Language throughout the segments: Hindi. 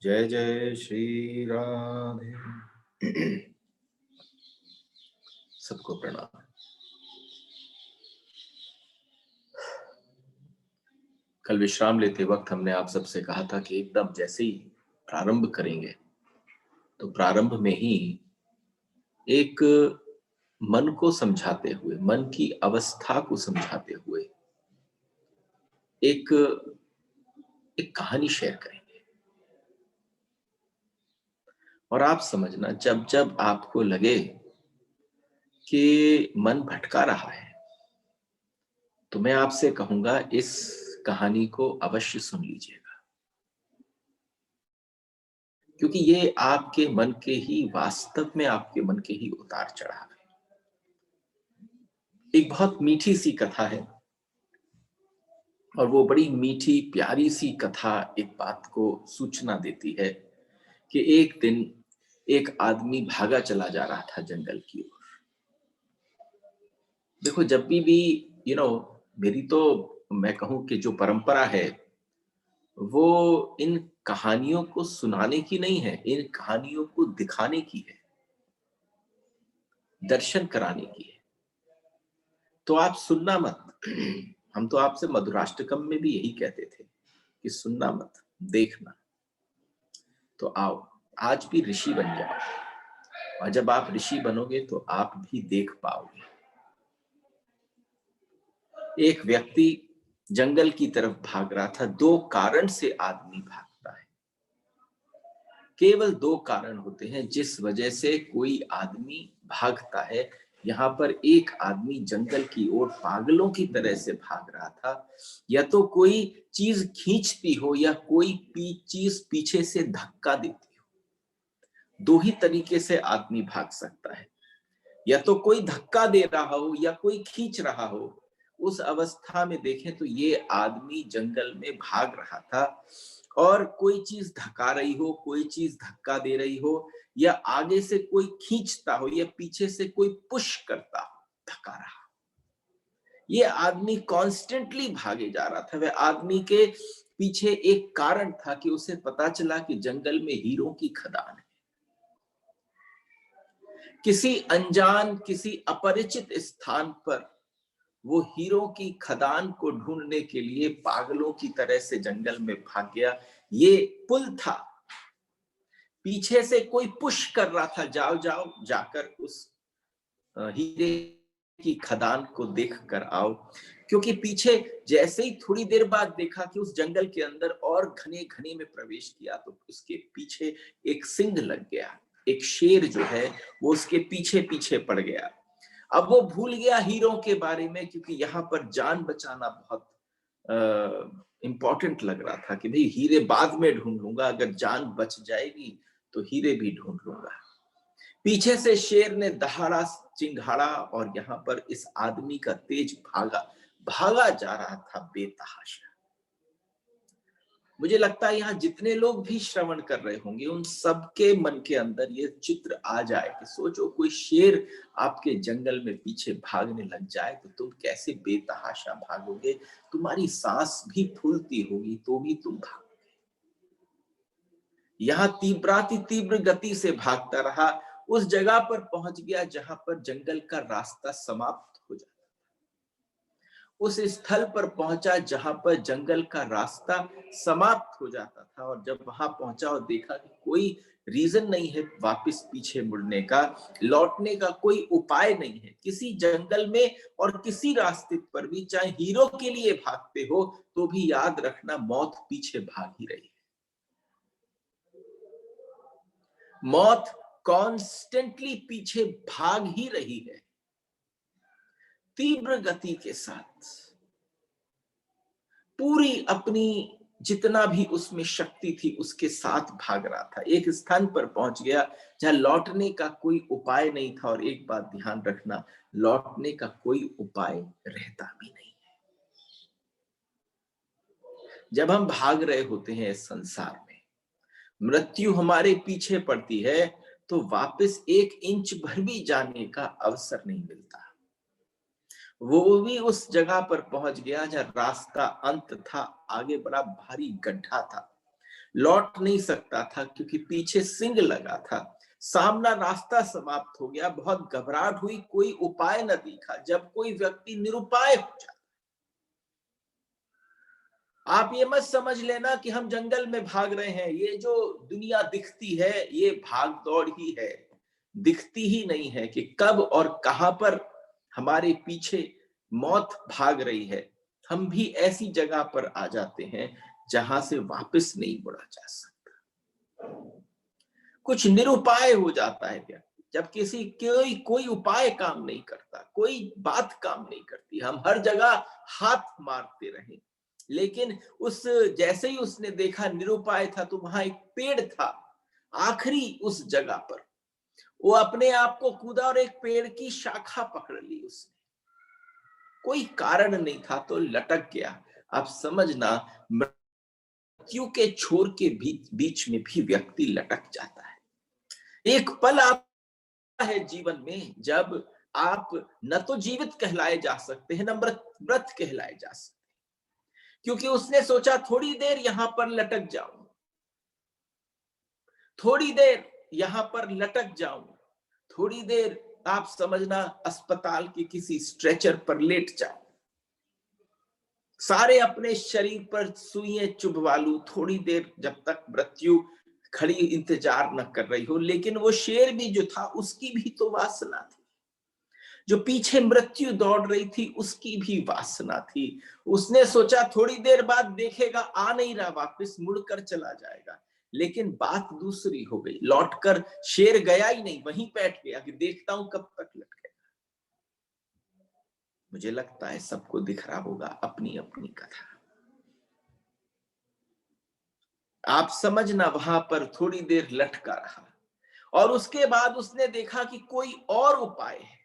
जय जय श्री राधे। सबको प्रणाम। कल विश्राम लेते वक्त हमने आप सबसे कहा था कि एकदम जैसे ही प्रारंभ करेंगे तो प्रारंभ में ही एक मन को समझाते हुए, मन की अवस्था को समझाते हुए एक एक कहानी शेयर करेंगे। और आप समझना, जब जब आपको लगे कि मन भटका रहा है तो मैं आपसे कहूंगा इस कहानी को अवश्य सुन लीजिएगा, क्योंकि ये आपके मन के ही, वास्तव में आपके मन के ही उतार चढ़ाव है। एक बहुत मीठी सी कथा है और वो बड़ी मीठी प्यारी सी कथा एक बात को सूचना देती है कि एक दिन एक आदमी भागा चला जा रहा था जंगल की ओर। देखो, जब भी मेरी तो मैं कहूं कि जो परंपरा है वो इन कहानियों को सुनाने की नहीं है, इन कहानियों को दिखाने की है, दर्शन कराने की है। तो आप सुनना मत। हम तो आपसे मधुराष्टकम में भी यही कहते थे कि सुनना मत, देखना। तो आओ, आज भी ऋषि बन जाओ, और जब आप ऋषि बनोगे तो आप भी देख पाओगे। एक व्यक्ति जंगल की तरफ भाग रहा था। दो कारण से आदमी भागता है, केवल दो कारण होते हैं जिस वजह से कोई आदमी भागता है। यहाँ पर एक आदमी जंगल की ओर पागलों की तरह से भाग रहा था। या तो कोई चीज खींचती हो या कोई चीज पीछे से धक्का देती हो। दो ही तरीके से आदमी भाग सकता है, या तो कोई धक्का दे रहा हो या कोई खींच रहा हो। उस अवस्था में देखें तो ये आदमी जंगल में भाग रहा था, और कोई चीज धक्का रही हो, कोई चीज धक्का दे रही हो, या आगे से कोई खींचता हो या पीछे से कोई पुश करता हो, धक्का रहा। ये आदमी कॉन्स्टेंटली भागे जा रहा था। वह आदमी के पीछे एक कारण था कि उसे पता चला कि जंगल में हीरों की खदान है। किसी अनजान, किसी अपरिचित स्थान पर वो हीरो की खदान को ढूंढने के लिए पागलों की तरह से जंगल में भाग गया। ये पुल था, पीछे से कोई पुश कर रहा था, जाओ जाओ, जाकर उस हीरे की खदान को देख कर आओ। क्योंकि पीछे जैसे ही थोड़ी देर बाद देखा कि उस जंगल के अंदर और घने घने में प्रवेश किया तो उसके पीछे एक सिंह लग गया। एक शेर जो है वो उसके पीछे पीछे पड़ गया। अब वो भूल गया हीरो के बारे में, क्योंकि यहाँ पर जान बचाना बहुत इंपॉर्टेंट लग रहा था कि भाई हीरे बाद में ढूंढ लूंगा, अगर जान बच जाएगी तो हीरे भी ढूंढ लूंगा। पीछे से शेर ने दहाड़ा, चिंघाड़ा, और यहाँ पर इस आदमी का तेज भागा भागा जा रहा था बेतहाशा। मुझे लगता है यहाँ जितने लोग भी श्रवण कर रहे होंगे उन सबके मन के अंदर ये चित्र आ जाए कि सोचो कोई शेर आपके जंगल में पीछे भागने लग जाए तो तुम कैसे बेतहाशा भागोगे। तुम्हारी सांस भी फूलती होगी तो भी तुम भागोगे। यहाँ तीव्राति तीव्र गति से भागता रहा, उस जगह पर पहुंच गया जहां पर जंगल का रास्ता समाप्त हो जाता। उस स्थल पर पहुंचा जहां पर जंगल का रास्ता समाप्त हो जाता था, और जब वहां पहुंचा और देखा कि कोई रीजन नहीं है वापस पीछे मुड़ने का, लौटने का कोई उपाय नहीं है। किसी जंगल में और किसी रास्ते पर भी चाहे हीरो के लिए भागते हो तो भी याद रखना मौत पीछे भाग ही रही है। मौत कॉन्स्टेंटली पीछे भाग ही रही है, तीव्र गति के साथ। पूरी अपनी जितना भी उसमें शक्ति थी उसके साथ भाग रहा था। एक स्थान पर पहुंच गया जहां लौटने का कोई उपाय नहीं था। और एक बात ध्यान रखना, लौटने का कोई उपाय रहता भी नहीं है। जब हम भाग रहे होते हैं इस संसार में, मृत्यु हमारे पीछे पड़ती है तो वापस एक इंच भर भी जाने का अवसर नहीं मिलता। वो भी उस जगह पर पहुंच गया जहां रास्ता अंत था, आगे बड़ा भारी गड्ढा था। लौट नहीं सकता था क्योंकि पीछे सिंग लगा था। सामना रास्ता समाप्त हो गया, बहुत घबराहट हुई, कोई उपाय न दिखा। जब कोई व्यक्ति निरुपाय हो जाता, आप ये मत समझ लेना कि हम जंगल में भाग रहे हैं। ये जो दुनिया दिखती है ये भाग दौड़ ही है, दिखती ही नहीं है कि कब और कहां पर हमारे पीछे मौत भाग रही है। हम भी ऐसी जगह पर आ जाते हैं जहां से वापस नहीं मुड़ा जा सकता। कुछ निरुपाय हो जाता है व्यक्ति जब किसी कोई उपाय काम नहीं करता, कोई बात काम नहीं करती। हम हर जगह हाथ मारते रहे, लेकिन उस जैसे ही उसने देखा निरुपाय था तो वहां एक पेड़ था। आखिरी उस जगह पर वो अपने आप को कूदा और एक पेड़ की शाखा पकड़ ली उसने। कोई कारण नहीं था तो लटक गया। आप समझना, मृत्यु के छोर के बीच में भी व्यक्ति लटक जाता है। एक पल आता है जीवन में जब आप न तो जीवित कहलाए जा सकते हैं, न मृत कहलाए जा सकते, क्योंकि उसने सोचा थोड़ी देर यहां पर लटक जाऊं, थोड़ी देर यहां पर लटक जाऊं, थोड़ी देर आप समझना अस्पताल के किसी स्ट्रेचर पर लेट जाऊं, सारे अपने शरीर पर सुइयां चुभवा लूं, थोड़ी देर जब तक मृत्यु खड़ी इंतजार न कर रही हो। लेकिन वो शेर भी जो था उसकी भी तो वासना थी, जो पीछे मृत्यु दौड़ रही थी उसकी भी वासना थी। उसने सोचा थोड़ी देर बाद देखेगा, आ नहीं रहा, वापस मुड़कर चला जाएगा। लेकिन बात दूसरी हो गई, लौटकर शेर गया ही नहीं, वहीं बैठ गया कि देखता हूं कब तक लटकेगा। मुझे लगता है सबको दिख रहा होगा अपनी अपनी कथा। आप समझना, वहां पर थोड़ी देर लटका रहा और उसके बाद उसने देखा कि कोई और उपाय है।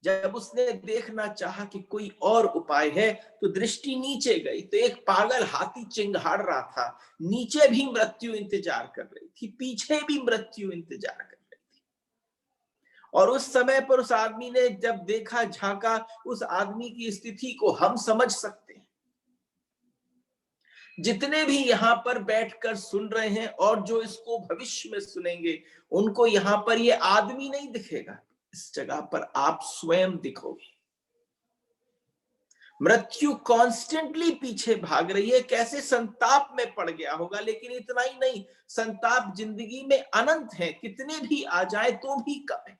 जब उसने देखना चाहा कि कोई और उपाय है तो दृष्टि नीचे गई तो एक पागल हाथी चिंगाड़ रहा था। नीचे भी मृत्यु इंतजार कर रही थी, पीछे भी मृत्यु इंतजार कर रही थी। और उस समय पर उस आदमी ने जब देखा, झांका, उस आदमी की स्थिति को हम समझ सकते हैं। जितने भी यहाँ पर बैठकर सुन रहे हैं और जो इसको भविष्य में सुनेंगे, उनको यहाँ पर ये आदमी नहीं दिखेगा, इस जगह पर आप स्वयं दिखोगे। मृत्यु कॉन्स्टेंटली पीछे भाग रही है, कैसे संताप में पड़ गया होगा। लेकिन इतना ही नहीं, संताप जिंदगी में अनंत है, कितने भी आ जाए तो भी कम है।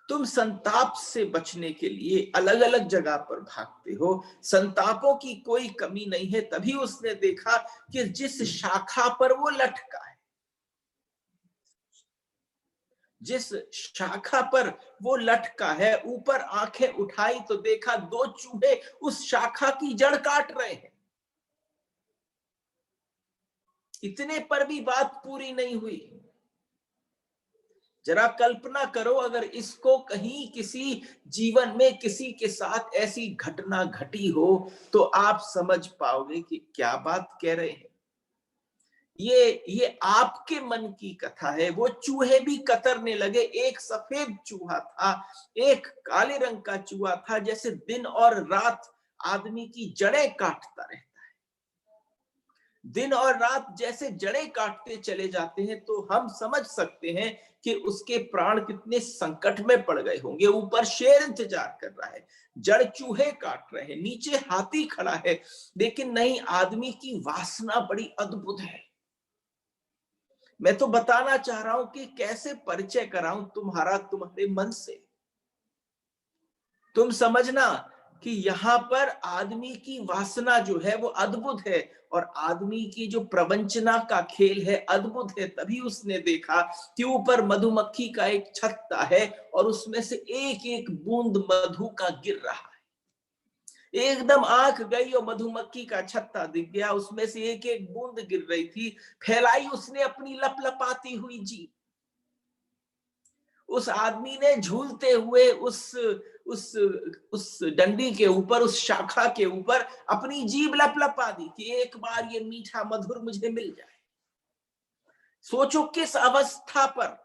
तुम संताप से बचने के लिए अलग अलग जगह पर भागते हो, संतापों की कोई कमी नहीं है। तभी उसने देखा कि जिस शाखा पर वो लटका है, जिस शाखा पर वो लटका है, ऊपर आंखें उठाई तो देखा दो चूहे उस शाखा की जड़ काट रहे हैं। इतने पर भी बात पूरी नहीं हुई। जरा कल्पना करो, अगर इसको कहीं किसी जीवन में किसी के साथ ऐसी घटना घटी हो तो आप समझ पाओगे कि क्या बात कह रहे हैं। ये आपके मन की कथा है। वो चूहे भी कतरने लगे। एक सफेद चूहा था, एक काले रंग का चूहा था। जैसे दिन और रात आदमी की जड़ें काटता रहता है, दिन और रात जैसे जड़ें काटते चले जाते हैं, तो हम समझ सकते हैं कि उसके प्राण कितने संकट में पड़ गए होंगे। ऊपर शेर इंतजार कर रहा है, जड़ चूहे काट रहे हैं, नीचे हाथी खड़ा है। लेकिन नहीं, आदमी की वासना बड़ी अद्भुत है। मैं तो बताना चाह रहा हूं कि कैसे परिचय कराऊं तुम्हारे मन से। तुम समझना कि यहाँ पर आदमी की वासना जो है वो अद्भुत है, और आदमी की जो प्रवंचना का खेल है अद्भुत है। तभी उसने देखा कि ऊपर मधुमक्खी का एक छत्ता है और उसमें से एक एक बूंद मधु का गिर रहा है। एकदम आंख गई और मधुमक्खी का छत्ता दिख गया, उसमें से एक एक बूंद गिर रही थी। फैलाई उसने अपनी लपलपाती हुई जीभ। उस आदमी ने झूलते हुए उस उस डंडी के ऊपर, उस शाखा के ऊपर अपनी जीभ लपलपा दी कि एक बार ये मीठा मधुर मुझे मिल जाए। सोचो किस अवस्था पर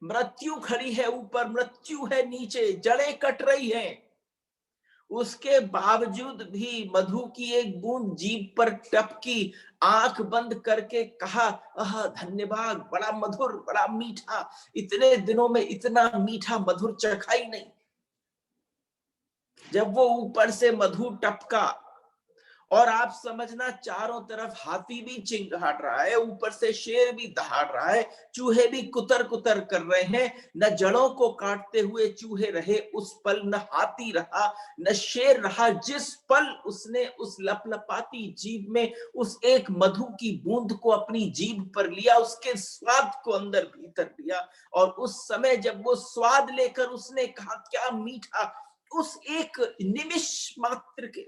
मृत्यु खड़ी है, ऊपर मृत्यु है, नीचे जड़ें कट रही हैं। उसके बावजूद भी मधु की एक बूंद जीभ पर टपकी, आंख बंद करके कहा, आह धन्यवाद, बड़ा मधुर, बड़ा मीठा, इतने दिनों में इतना मीठा मधुर चखा ही नहीं। जब वो ऊपर से मधु टपका और आप समझना चारों तरफ हाथी भी चिंगाड़ रहा है, ऊपर से शेर भी दहाड़ रहा है, चूहे भी कुतर कुतर कर रहे हैं, न जड़ों को काटते हुए चूहे रहे उस पल, न हाथी रहा, न शेर रहा। जिस पल उसने उस लपलपाती जीभ में उस एक मधु की बूंद को अपनी जीभ पर लिया, उसके स्वाद को अंदर भीतर लिया, और उस समय जब वो स्वाद लेकर उसने कहा क्या मीठा, उस एक निमिष मात्र के,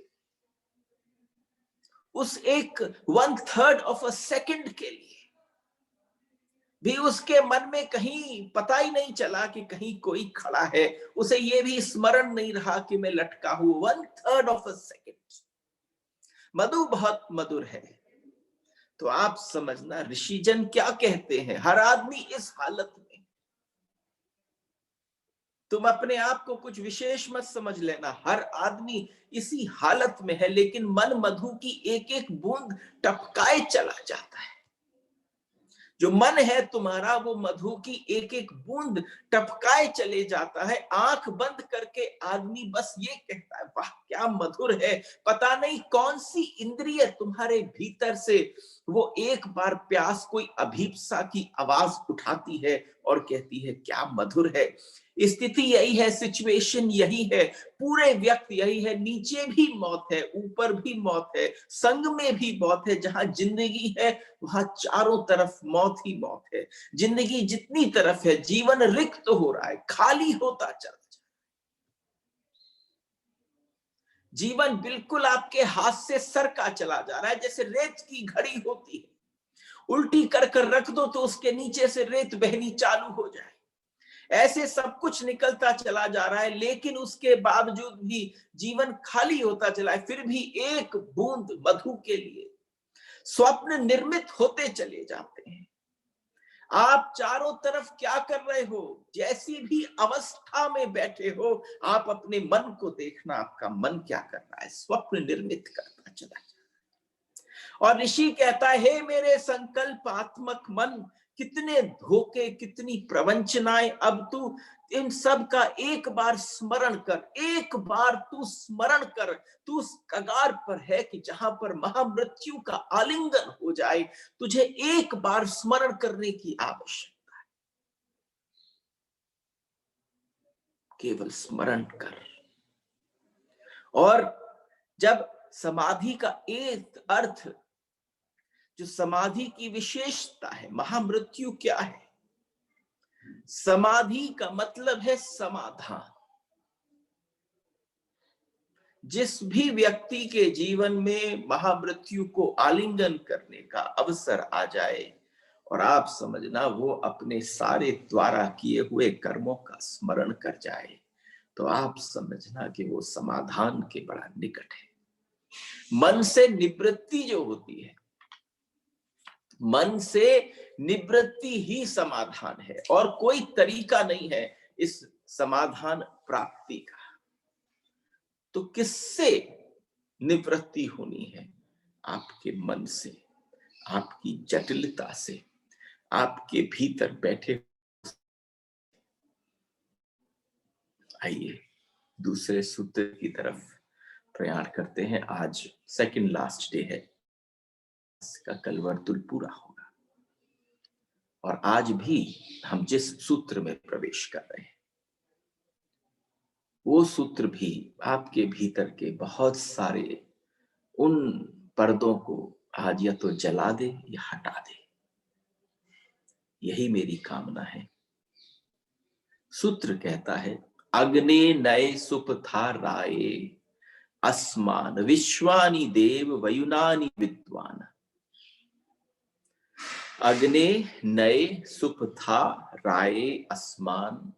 उस एक 1/3 ऑफ अ सेकंड के लिए भी उसके मन में कहीं पता ही नहीं चला कि कहीं कोई खड़ा है, उसे ये भी स्मरण नहीं रहा कि मैं लटका हूं। 1/3 ऑफ अ सेकंड। मधु बहुत मधुर है। तो आप समझना ऋषिजन क्या कहते हैं, हर आदमी इस हालत में, तुम अपने आप को कुछ विशेष मत समझ लेना, हर आदमी इसी हालत में है, लेकिन मन मधु की एक एक बूंद टपकाए चला जाता है। जो मन है तुम्हारा वो मधु की एक एक बूंद टपकाए चले जाता है। आंख बंद करके आदमी बस ये कहता है वाह क्या मधुर है। पता नहीं कौन सी इंद्रिय तुम्हारे भीतर से वो एक बार प्यास, कोई अभीप्सा की आवाज उठाती है और कहती है क्या मधुर है। स्थिति यही है, सिचुएशन यही है, पूरे व्यक्ति यही है। नीचे भी मौत है, ऊपर भी मौत है, संग में भी मौत है। जहां जिंदगी है वहां चारों तरफ मौत ही मौत है। जिंदगी जितनी तरफ है, जीवन रिक्त तो हो रहा है, खाली होता चला जाए। जीवन बिल्कुल आपके हाथ से सरका चला जा रहा है, जैसे रेत की घड़ी होती है, उल्टी कर कर रख दो तो उसके नीचे से रेत बहनी चालू हो जाए। ऐसे सब कुछ निकलता चला जा रहा है, लेकिन उसके बावजूद भी जीवन खाली होता चला है। फिर भी एक बूंद मधु के लिए स्वप्न निर्मित होते चले जाते हैं। आप चारों तरफ क्या कर रहे हो, जैसी भी अवस्था में बैठे हो, आप अपने मन को देखना, आपका मन क्या कर रहा है, स्वप्न निर्मित करता चला जाए। और ऋषि कहता है हे मेरे संकल्पात्मक मन, कितने धोखे, कितनी प्रवंचनाएं, अब तू इन सब का एक बार स्मरण कर, एक बार तू स्मरण कर। तू उस कगार पर है कि जहां पर महामृत्यु का आलिंगन हो जाए, तुझे एक बार स्मरण करने की आवश्यकता है। केवल स्मरण कर। और जब समाधि का एक अर्थ, जो समाधि की विशेषता है, महामृत्यु क्या है, समाधि का मतलब है समाधान। जिस भी व्यक्ति के जीवन में महामृत्यु को आलिंगन करने का अवसर आ जाए, और आप समझना वो अपने सारे द्वारा किए हुए कर्मों का स्मरण कर जाए, तो आप समझना कि वो समाधान के बड़ा निकट है। मन से निवृत्ति जो होती है, मन से निवृत्ति ही समाधान है, और कोई तरीका नहीं है इस समाधान प्राप्ति का। तो किससे निवृत्ति होनी है? आपके मन से, आपकी जटिलता से, आपके भीतर बैठे। आइए दूसरे सूत्र की तरफ प्रयाण करते हैं। आज सेकंड लास्ट डे है, इसका कल वर्तुल पूरा होगा, और आज भी हम जिस सूत्र में प्रवेश कर रहे हैं वो सूत्र भी आपके भीतर के बहुत सारे उन पर्दों को आज या तो जला दे या हटा दे, यही मेरी कामना है। सूत्र कहता है अग्ने नये सुपथा राये अस्मान विश्वानि देव वयुनानि विद्वान। अग्ने नये सुपथा राये अस्मान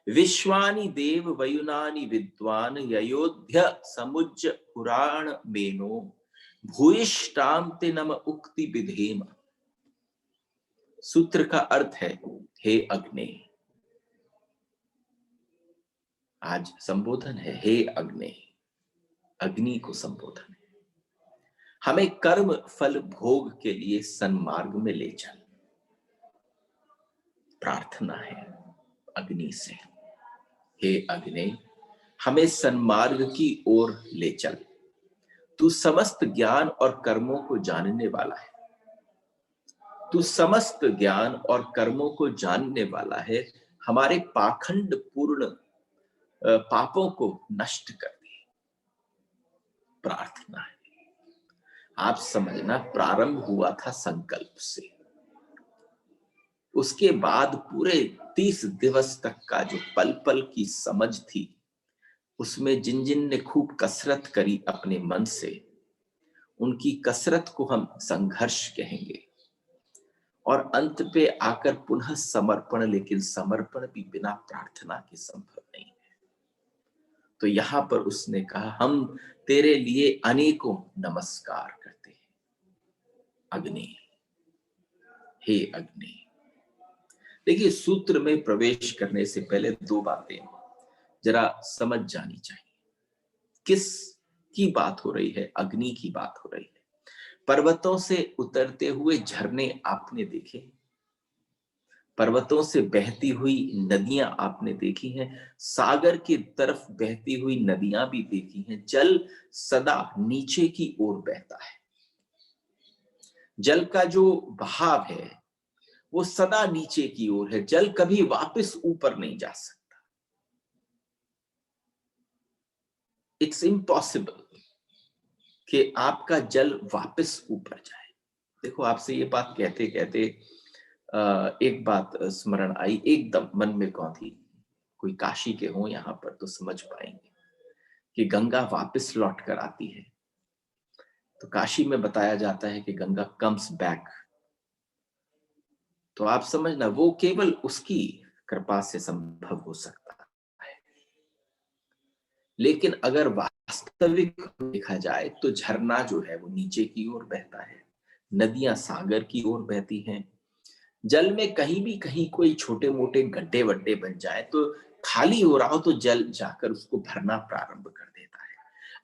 विश्वानि देव वयुनानि विद्वान ययोध्य समुज्ज पुराण मेनो भूयिष्ठाम ते नम उक्ति विधेम। सूत्र का अर्थ है हे अग्नि, आज संबोधन है हे अग्नि, अग्नि को संबोधन है। हमें कर्म फल भोग के लिए सन्मार्ग में ले चल, प्रार्थना है अग्नि से, हे अग्नि हमें सन्मार्ग की ओर ले चल। तू समस्त ज्ञान और कर्मों को जानने वाला है, तू समस्त ज्ञान और कर्मों को जानने वाला है। हमारे पाखंड पूर्ण पापों को नष्ट कर दे, प्रार्थना है। आप समझना, प्रारंभ हुआ था संकल्प से, उसके बाद पूरे 30 दिवस तक का जो पल पल की समझ थी, उसमें जिन जिन ने खूब कसरत करी अपने मन से, उनकी कसरत को हम संघर्ष कहेंगे। और अंत पे आकर पुनः समर्पण, लेकिन समर्पण भी बिना प्रार्थना के संभव नहीं है। तो यहां पर उसने कहा, हम तेरे लिए अनेकों नमस्कार करते हैं अग्नि, हे अग्नि। देखिए, सूत्र में प्रवेश करने से पहले दो बातें जरा समझ जानी चाहिए। किस की बात हो रही है? अग्नि की बात हो रही है। पर्वतों से उतरते हुए झरने आपने देखे, पर्वतों से बहती हुई नदियां आपने देखी हैं, सागर की तरफ बहती हुई नदियां भी देखी हैं। जल सदा नीचे की ओर बहता है, जल का जो बहाव है वो सदा नीचे की ओर है, जल कभी वापस ऊपर नहीं जा सकता। इट्स इम्पॉसिबल कि आपका जल वापस ऊपर जाए। देखो, आपसे ये बात कहते कहते एक बात स्मरण आई एकदम मन में। कौन थी? कोई काशी के हो यहाँ पर तो समझ पाएंगे कि गंगा वापस लौट कर आती है। तो काशी में बताया जाता है कि गंगा कम्स बैक। तो आप समझना, वो केवल उसकी कृपा से संभव हो सकता है। लेकिन अगर वास्तविक देखा जाए तो झरना जो है वो नीचे की ओर बहता है, नदियां सागर की ओर बहती हैं। जल में कहीं भी कहीं कोई छोटे मोटे गड्ढे वड्ढे बन जाए तो खाली हो रहा हो तो जल जाकर उसको भरना प्रारंभ कर देता है।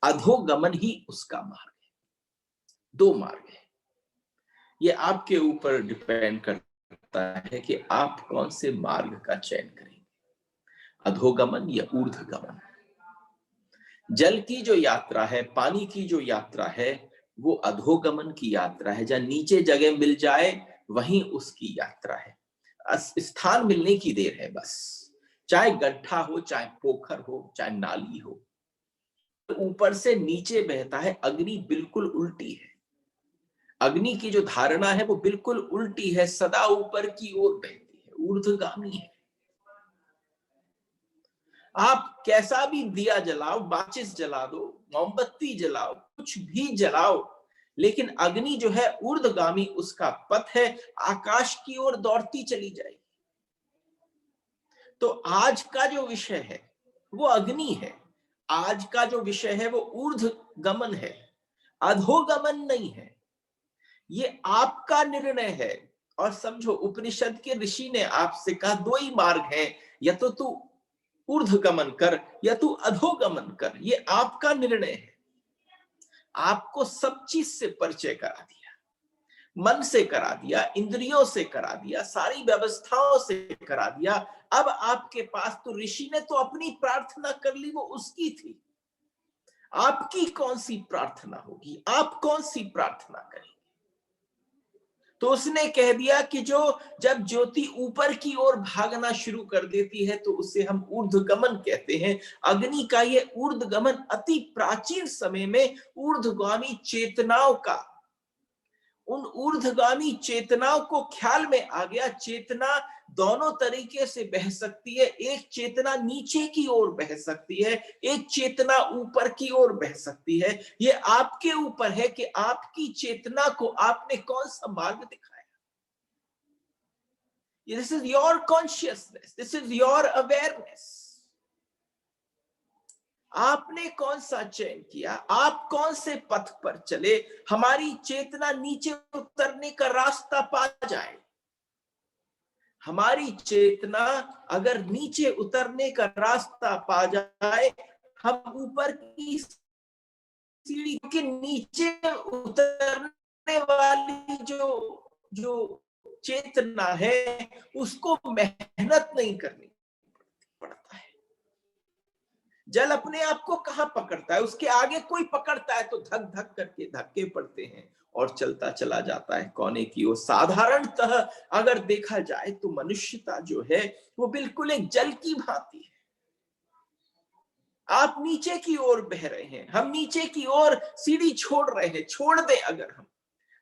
अधोगमन ही उसका मार्ग है। दो मार्ग है, ये आपके ऊपर डिपेंड करता है कि आप कौन से मार्ग का चयन करेंगे, अधोगमन या ऊर्ध्वगमन। जल की जो यात्रा है, पानी की जो यात्रा है, वो अधोगमन की यात्रा है। जहां नीचे जगह मिल जाए वहीं उसकी यात्रा है। स्थान मिलने की देर है बस, चाहे गड्ढा हो, चाहे पोखर हो, चाहे नाली हो। ऊपर से नीचे बहता है। अग्नि बिल्कुल उल्टी है, अग्नि की जो धारणा है वो बिल्कुल उल्टी है, सदा ऊपर की ओर बहती है, ऊर्ध्वगामी है। आप कैसा भी दिया जलाओ, माचिस जला दो, मोमबत्ती जलाओ, कुछ भी जलाओ, लेकिन अग्नि जो है ऊर्ध्वगामी उसका पथ है, आकाश की ओर दौड़ती चली जाएगी। तो आज का जो विषय है वो अग्नि है, आज का जो विषय है वो ऊर्ध्वगमन है, अधोगमन नहीं है। ये आपका निर्णय है। और समझो, उपनिषद के ऋषि ने आपसे कहा दो ही मार्ग है, या तो तू ऊर्ध्वगमन कर या तू अधोगमन कर। ये आपका निर्णय है। आपको सब चीज से परिचय करा दिया, मन से करा दिया, इंद्रियों से करा दिया, सारी व्यवस्थाओं से करा दिया। अब आपके पास तो ऋषि ने तो अपनी प्रार्थना कर ली, वो उसकी थी। आपकी कौन सी प्रार्थना होगी? आप कौन सी प्रार्थना करेंगे? तो उसने कह दिया कि जो जब ज्योति ऊपर की ओर भागना शुरू कर देती है तो उसे हम ऊर्ध्वगमन कहते हैं। अग्नि का ये ऊर्ध्वगमन अति प्राचीन समय में ऊर्ध्वगामी चेतनाओं का, उन ऊर्ध्वगामी चेतनाओं को ख्याल में आ गया। चेतना दोनों तरीके से बह सकती है, एक चेतना नीचे की ओर बह सकती है, एक चेतना ऊपर की ओर बह सकती है। ये आपके ऊपर है कि आपकी चेतना को आपने कौन सा मार्ग दिखाया। This is your consciousness, this is your awareness. आपने कौन सा चयन किया, आप कौन से पथ पर चले। हमारी चेतना नीचे उतरने का रास्ता पा जाए, हमारी चेतना अगर नीचे उतरने का रास्ता पा जाए, हम ऊपर की सीढ़ी के नीचे उतरने वाली जो जो चेतना है उसको मेहनत नहीं करनी पड़ता है। जल अपने आप को कहां पकड़ता है, उसके आगे कोई पकड़ता है तो धक धक करके धक्के पड़ते हैं और चलता चला जाता है कोने की ओर। साधारणतः अगर देखा जाए तो मनुष्यता जो है वो बिल्कुल एक जल की भांति है। आप नीचे की ओर बह रहे हैं, हम नीचे की ओर सीढ़ी छोड़ रहे हैं। छोड़ दें, अगर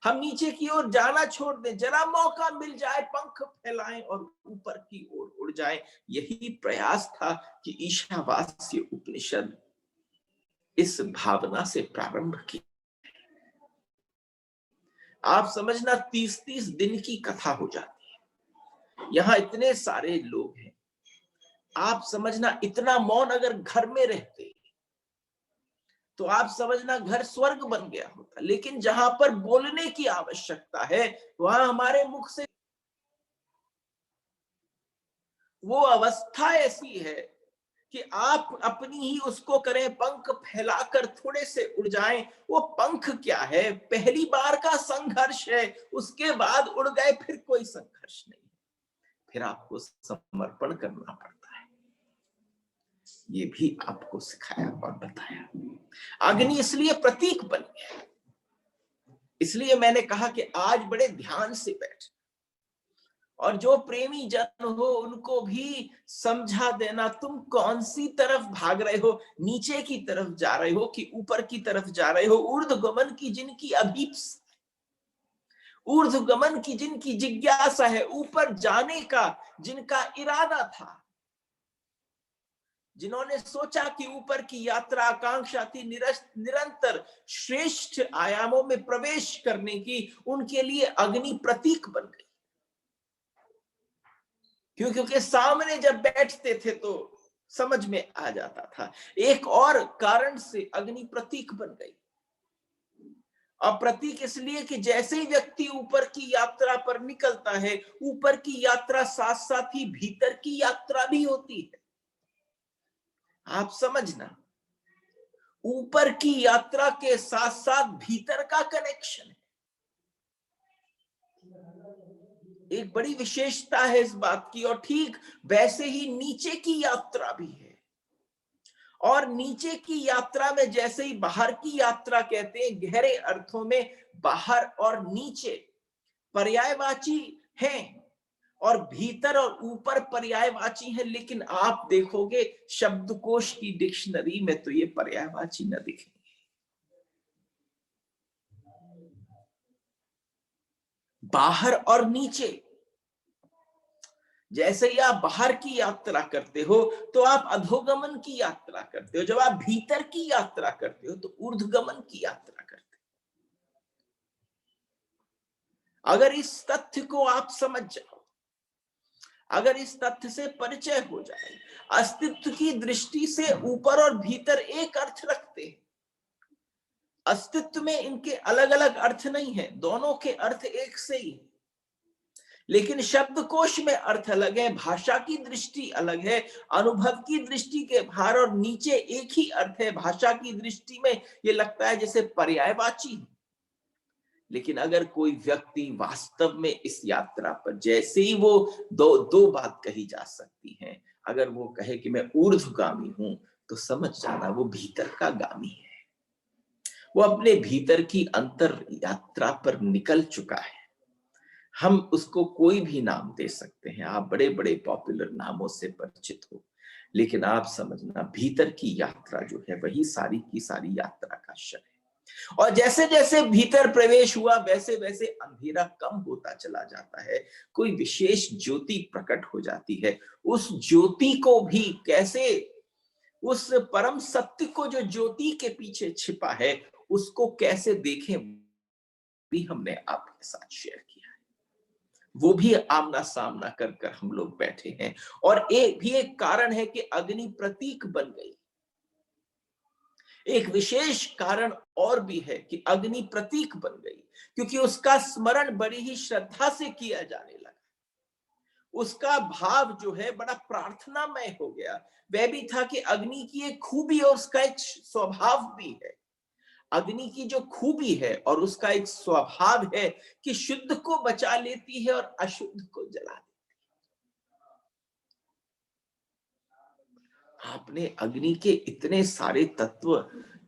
हम नीचे की ओर जाना छोड़ दें, जरा मौका मिल जाए पंख फैलाएं और ऊपर की ओर उड़ जाएं। यही प्रयास था कि ईशावास्य उपनिषद इस भावना से प्रारंभ की। आप समझना 30-30 दिन की कथा हो जाती है। यहां इतने सारे लोग हैं, आप समझना इतना मौन अगर घर में रहते तो आप समझना घर स्वर्ग बन गया होता। लेकिन जहां पर बोलने की आवश्यकता है वहां हमारे मुख से वो अवस्था ऐसी है कि आप अपनी ही उसको करें, पंख फैलाकर थोड़े से उड़ जाएं। वो पंख क्या है, पहली बार का संघर्ष है, उसके बाद उड़ गए फिर कोई संघर्ष नहीं, फिर आपको समर्पण करना पड़ता है। ये भी आपको सिखाया और बताया। अग्नि इसलिए प्रतीक बन गया, इसलिए मैंने कहा कि आज बड़े ध्यान से बैठ और जो प्रेमी जन हो उनको भी समझा देना तुम कौन सी तरफ भाग रहे हो, नीचे की तरफ जा रहे हो कि ऊपर की तरफ जा रहे हो। ऊर्ध्वगमन की जिनकी अभीप्सा, ऊर्ध्वगमन की जिनकी जिज्ञासा है, ऊपर जाने का जिनका इरादा था, जिन्होंने सोचा कि ऊपर की यात्रा आकांक्षा थी निरंतर श्रेष्ठ आयामों में प्रवेश करने की, उनके लिए अग्नि प्रतीक बन गई। क्योंकि सामने जब बैठते थे तो समझ में आ जाता था। एक और कारण से अग्नि प्रतीक बन गई। और प्रतीक इसलिए कि जैसे ही व्यक्ति ऊपर की यात्रा पर निकलता है, ऊपर की यात्रा साथ साथ ही भीतर की यात्रा भी होती है। आप समझना, ऊपर की यात्रा के साथ साथ भीतर का कनेक्शन है। एक बड़ी विशेषता है इस बात की। और ठीक वैसे ही नीचे की यात्रा भी है। और नीचे की यात्रा में जैसे ही बाहर की यात्रा कहते हैं, गहरे अर्थों में बाहर और नीचे पर्यायवाची हैं और भीतर और ऊपर पर्यायवाची हैं। लेकिन आप देखोगे शब्दकोश की डिक्शनरी में तो ये पर्यायवाची न दिखेंगे। बाहर और नीचे, जैसे ही आप बाहर की यात्रा करते हो तो आप अधोगमन की यात्रा करते हो, जब आप भीतर की यात्रा करते हो तो ऊर्ध्वगमन की यात्रा करते हो। अगर इस तथ्य को आप समझ जाओ, अगर इस तथ्य से परिचय हो जाए, अस्तित्व की दृष्टि से ऊपर और भीतर एक अर्थ रखते हैं। अस्तित्व में इनके अलग अलग अर्थ नहीं है, दोनों के अर्थ एक से ही, लेकिन शब्दकोश में अर्थ अलग है, भाषा की दृष्टि अलग है, अनुभव की दृष्टि के बाहर और नीचे एक ही अर्थ है। भाषा की दृष्टि में ये लगता है जैसे पर्यायवाची। लेकिन अगर कोई व्यक्ति वास्तव में इस यात्रा पर, जैसे ही वो दो बात कही जा सकती है, अगर वो कहे कि मैं ऊर्ध्वगामी हूं तो समझ जाना वो भीतर का गामी है। वो अपने भीतर की अंतर यात्रा पर निकल चुका है। हम उसको कोई भी नाम दे सकते हैं, आप बड़े बड़े पॉपुलर नामों से परिचित हो, लेकिन आप समझना भीतर की यात्रा जो है वही सारी की सारी यात्रा का शर है। और जैसे जैसे भीतर प्रवेश हुआ वैसे वैसे अंधेरा कम होता चला जाता है, कोई विशेष ज्योति प्रकट हो जाती है। उस ज्योति को भी कैसे, उस परम सत्य को जो ज्योति के पीछे छिपा है उसको कैसे देखें भी हमने आपके साथ शेयर किया है। वो भी आमना सामना कर कर हम लोग बैठे हैं। और एक कारण है कि अग्नि प्रतीक बन गई। एक विशेष कारण और भी है कि अग्नि प्रतीक बन गई, क्योंकि उसका स्मरण बड़ी ही श्रद्धा से किया जाने लगा। उसका भाव जो है बड़ा प्रार्थनामय हो गया। वह भी था कि अग्नि की एक खूबी और उसका एक स्वभाव भी है, अग्नि की जो खूबी है और उसका एक स्वभाव है कि शुद्ध को बचा लेती है और अशुद्ध को जला देती है। आपने अग्नि के इतने सारे तत्व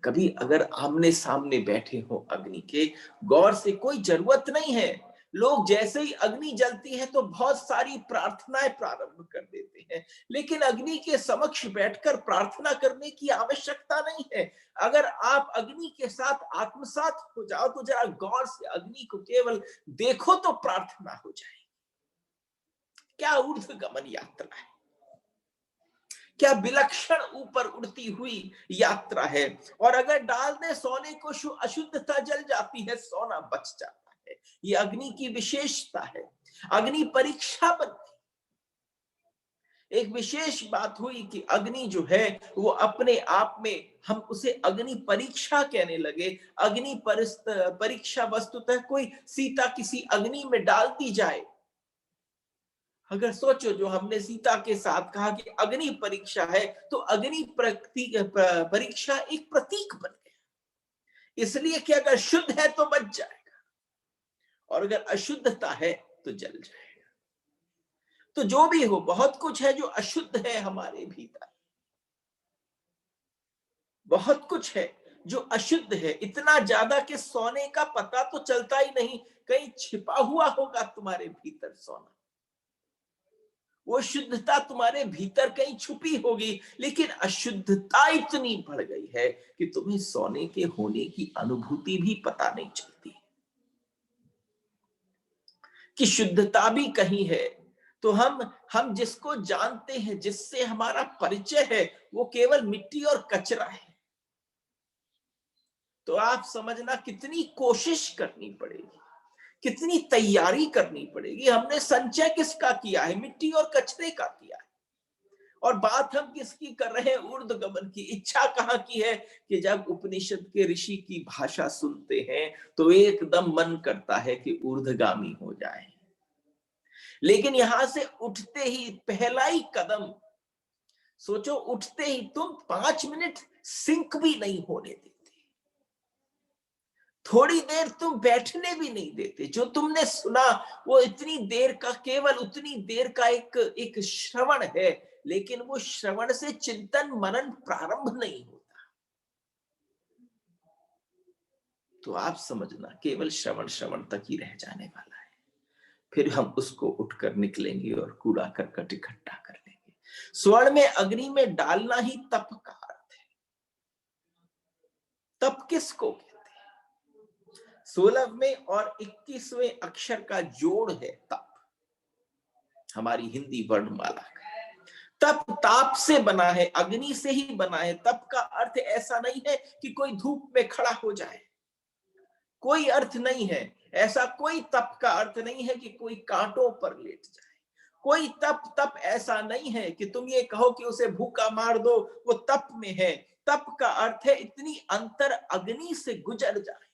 कभी अगर आमने सामने बैठे हो अग्नि के, गौर से, कोई जरूरत नहीं है। लोग जैसे ही अग्नि जलती है तो बहुत सारी प्रार्थनाएं प्रारंभ कर देते हैं, लेकिन अग्नि के समक्ष बैठकर प्रार्थना करने की आवश्यकता नहीं है। अगर आप अग्नि के साथ आत्मसात हो जाओ तो जरा गौर से अग्नि को केवल देखो तो प्रार्थना हो जाए। क्या ऊर्ध्वगमन यात्रा है, क्या विलक्षण ऊपर उड़ती हुई यात्रा है। और अगर डाल दे सोने को, अशुद्धता जल जाती है, सोना बच जाता है। ये अग्नि की विशेषता है। अग्नि परीक्षा बनती, एक विशेष बात हुई कि अग्नि जो है वो अपने आप में, हम उसे अग्नि परीक्षा कहने लगे। अग्नि परीक्षा वस्तुतः कोई सीता किसी अग्नि में डाल दी जाए, अगर सोचो जो हमने सीता के साथ कहा कि अग्नि परीक्षा है, तो अग्नि परीक्षा एक प्रतीक बन गया, इसलिए कि अगर शुद्ध है तो बच जाएगा और अगर अशुद्धता है तो जल जाएगा। तो जो भी हो, बहुत कुछ है जो अशुद्ध है हमारे भीतर, बहुत कुछ है जो अशुद्ध है, इतना ज्यादा कि सोने का पता तो चलता ही नहीं, कहीं छिपा हुआ होगा तुम्हारे भीतर सोना। वो शुद्धता तुम्हारे भीतर कहीं छुपी होगी, लेकिन अशुद्धता इतनी बढ़ गई है कि तुम्हें सोने के होने की अनुभूति भी पता नहीं चलती कि शुद्धता भी कहीं है। तो हम जिसको जानते हैं, जिससे हमारा परिचय है, वो केवल मिट्टी और कचरा है। तो आप समझना कितनी कोशिश करनी पड़ेगी, कितनी तैयारी करनी पड़ेगी। हमने संचय किसका किया है? मिट्टी और कचरे का किया है। और बात हम किसकी कर रहे हैं? ऊर्ध्वगमन की। इच्छा कहाँ की है कि जब उपनिषद के ऋषि की भाषा सुनते हैं तो एकदम मन करता है कि ऊर्ध्वगामी हो जाए। लेकिन यहां से उठते ही पहला ही कदम, सोचो, उठते ही तुम 5 मिनट सिंक भी नहीं होने देते, थोड़ी देर तुम बैठने भी नहीं देते। जो तुमने सुना वो इतनी देर का, केवल उतनी देर का एक एक श्रवण है, लेकिन वो श्रवण से चिंतन मनन प्रारंभ नहीं होता। तो आप समझना केवल श्रवण श्रवण तक ही रह जाने वाला है, फिर हम उसको उठकर निकलेंगे और कूड़ा करकट इकट्ठा कर लेंगे। स्वर्ण में अग्नि में डालना ही तप का अर्थ है। तप किसको कहते हैं? 16वें और 21वें अक्षर का जोड़ है तप, हमारी हिंदी वर्णमाला का। तप ताप से बना है, अग्नि से ही बना है। तप का अर्थ ऐसा नहीं है कि कोई धूप में खड़ा हो जाए, कोई अर्थ नहीं है ऐसा। कोई तप का अर्थ नहीं है कि कोई कांटों पर लेट जाए। कोई तप ऐसा नहीं है कि तुम ये कहो कि उसे भूखा मार दो, वो तप में है। तप का अर्थ है इतनी अंतर अग्नि से गुजर जाए।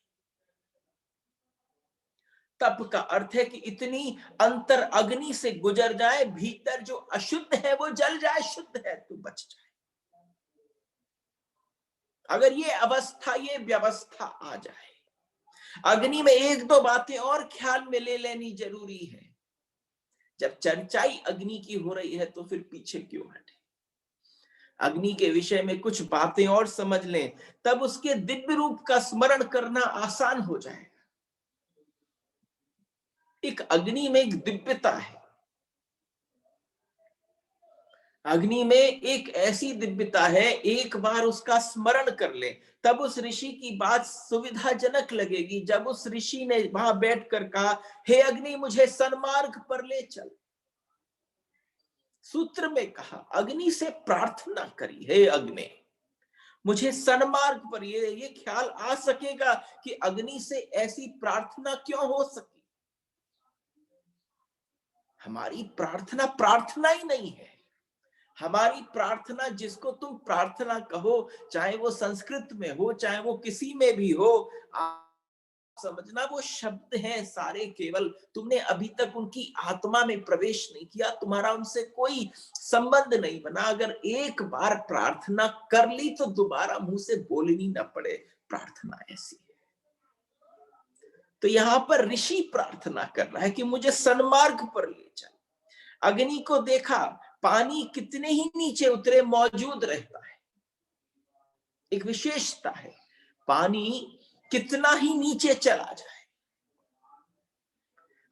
तप का अर्थ है कि इतनी अंतर अग्नि से गुजर जाए, भीतर जो अशुद्ध है वो जल जाए, शुद्ध है तो बच जाए। अगर ये अवस्था, ये व्यवस्था आ जाए, अग्नि में एक दो बातें और ख्याल में ले लेनी जरूरी है। जब चर्चाई अग्नि की हो रही है तो फिर पीछे क्यों हटे? अग्नि के विषय में कुछ बातें और समझ लें, तब उसके दिव्य रूप का स्मरण करना आसान हो जाएगा। एक अग्नि में एक दिव्यता है, अग्नि में एक ऐसी दिव्यता है, एक बार उसका स्मरण कर ले तब उस ऋषि की बात सुविधाजनक लगेगी। जब उस ऋषि ने वहां बैठकर कहा, हे अग्नि मुझे सन्मार्ग पर ले चल, सूत्र में कहा अग्नि से प्रार्थना करी, हे अग्नि मुझे सन्मार्ग पर, ये ख्याल आ सकेगा कि अग्नि से ऐसी प्रार्थना क्यों हो सकी। हमारी प्रार्थना प्रार्थना ही नहीं है। हमारी प्रार्थना, जिसको तुम प्रार्थना कहो, चाहे वो संस्कृत में हो चाहे वो किसी में भी हो, आप समझना वो शब्द हैं सारे, केवल तुमने अभी तक उनकी आत्मा में प्रवेश नहीं किया, तुम्हारा उनसे कोई संबंध नहीं बना। अगर एक बार प्रार्थना कर ली तो दोबारा मुंह से बोलनी ना पड़े, प्रार्थना ऐसी है। तो यहां पर ऋषि प्रार्थना कर रहा है कि मुझे सन्मार्ग पर ले चल। अग्नि को देखा, पानी कितने ही नीचे उतरे मौजूद रहता है। एक विशेषता है, पानी कितना ही नीचे चला जाए,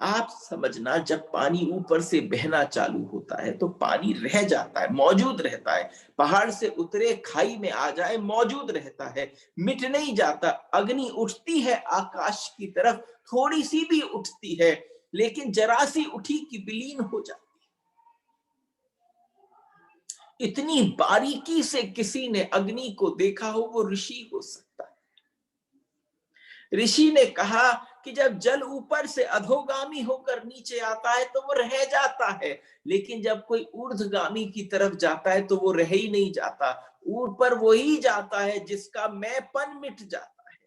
आप समझना, जब पानी ऊपर से बहना चालू होता है तो पानी रह जाता है, मौजूद रहता है। पहाड़ से उतरे, खाई में आ जाए, मौजूद रहता है, मिट नहीं जाता। अग्नि उठती है आकाश की तरफ, थोड़ी सी भी उठती है, लेकिन जरा सी उठी कि विलीन हो जाती है। इतनी बारीकी से किसी ने अग्नि को देखा हो, वो ऋषि हो सकता है। ऋषि ने कहा कि जब जल ऊपर से अधोगामी होकर नीचे आता है तो वो रह जाता है, लेकिन जब कोई ऊर्ध्वगामी की तरफ जाता है तो वो रह ही नहीं जाता। ऊपर वही जाता है जिसका मैंपन मिट जाता है,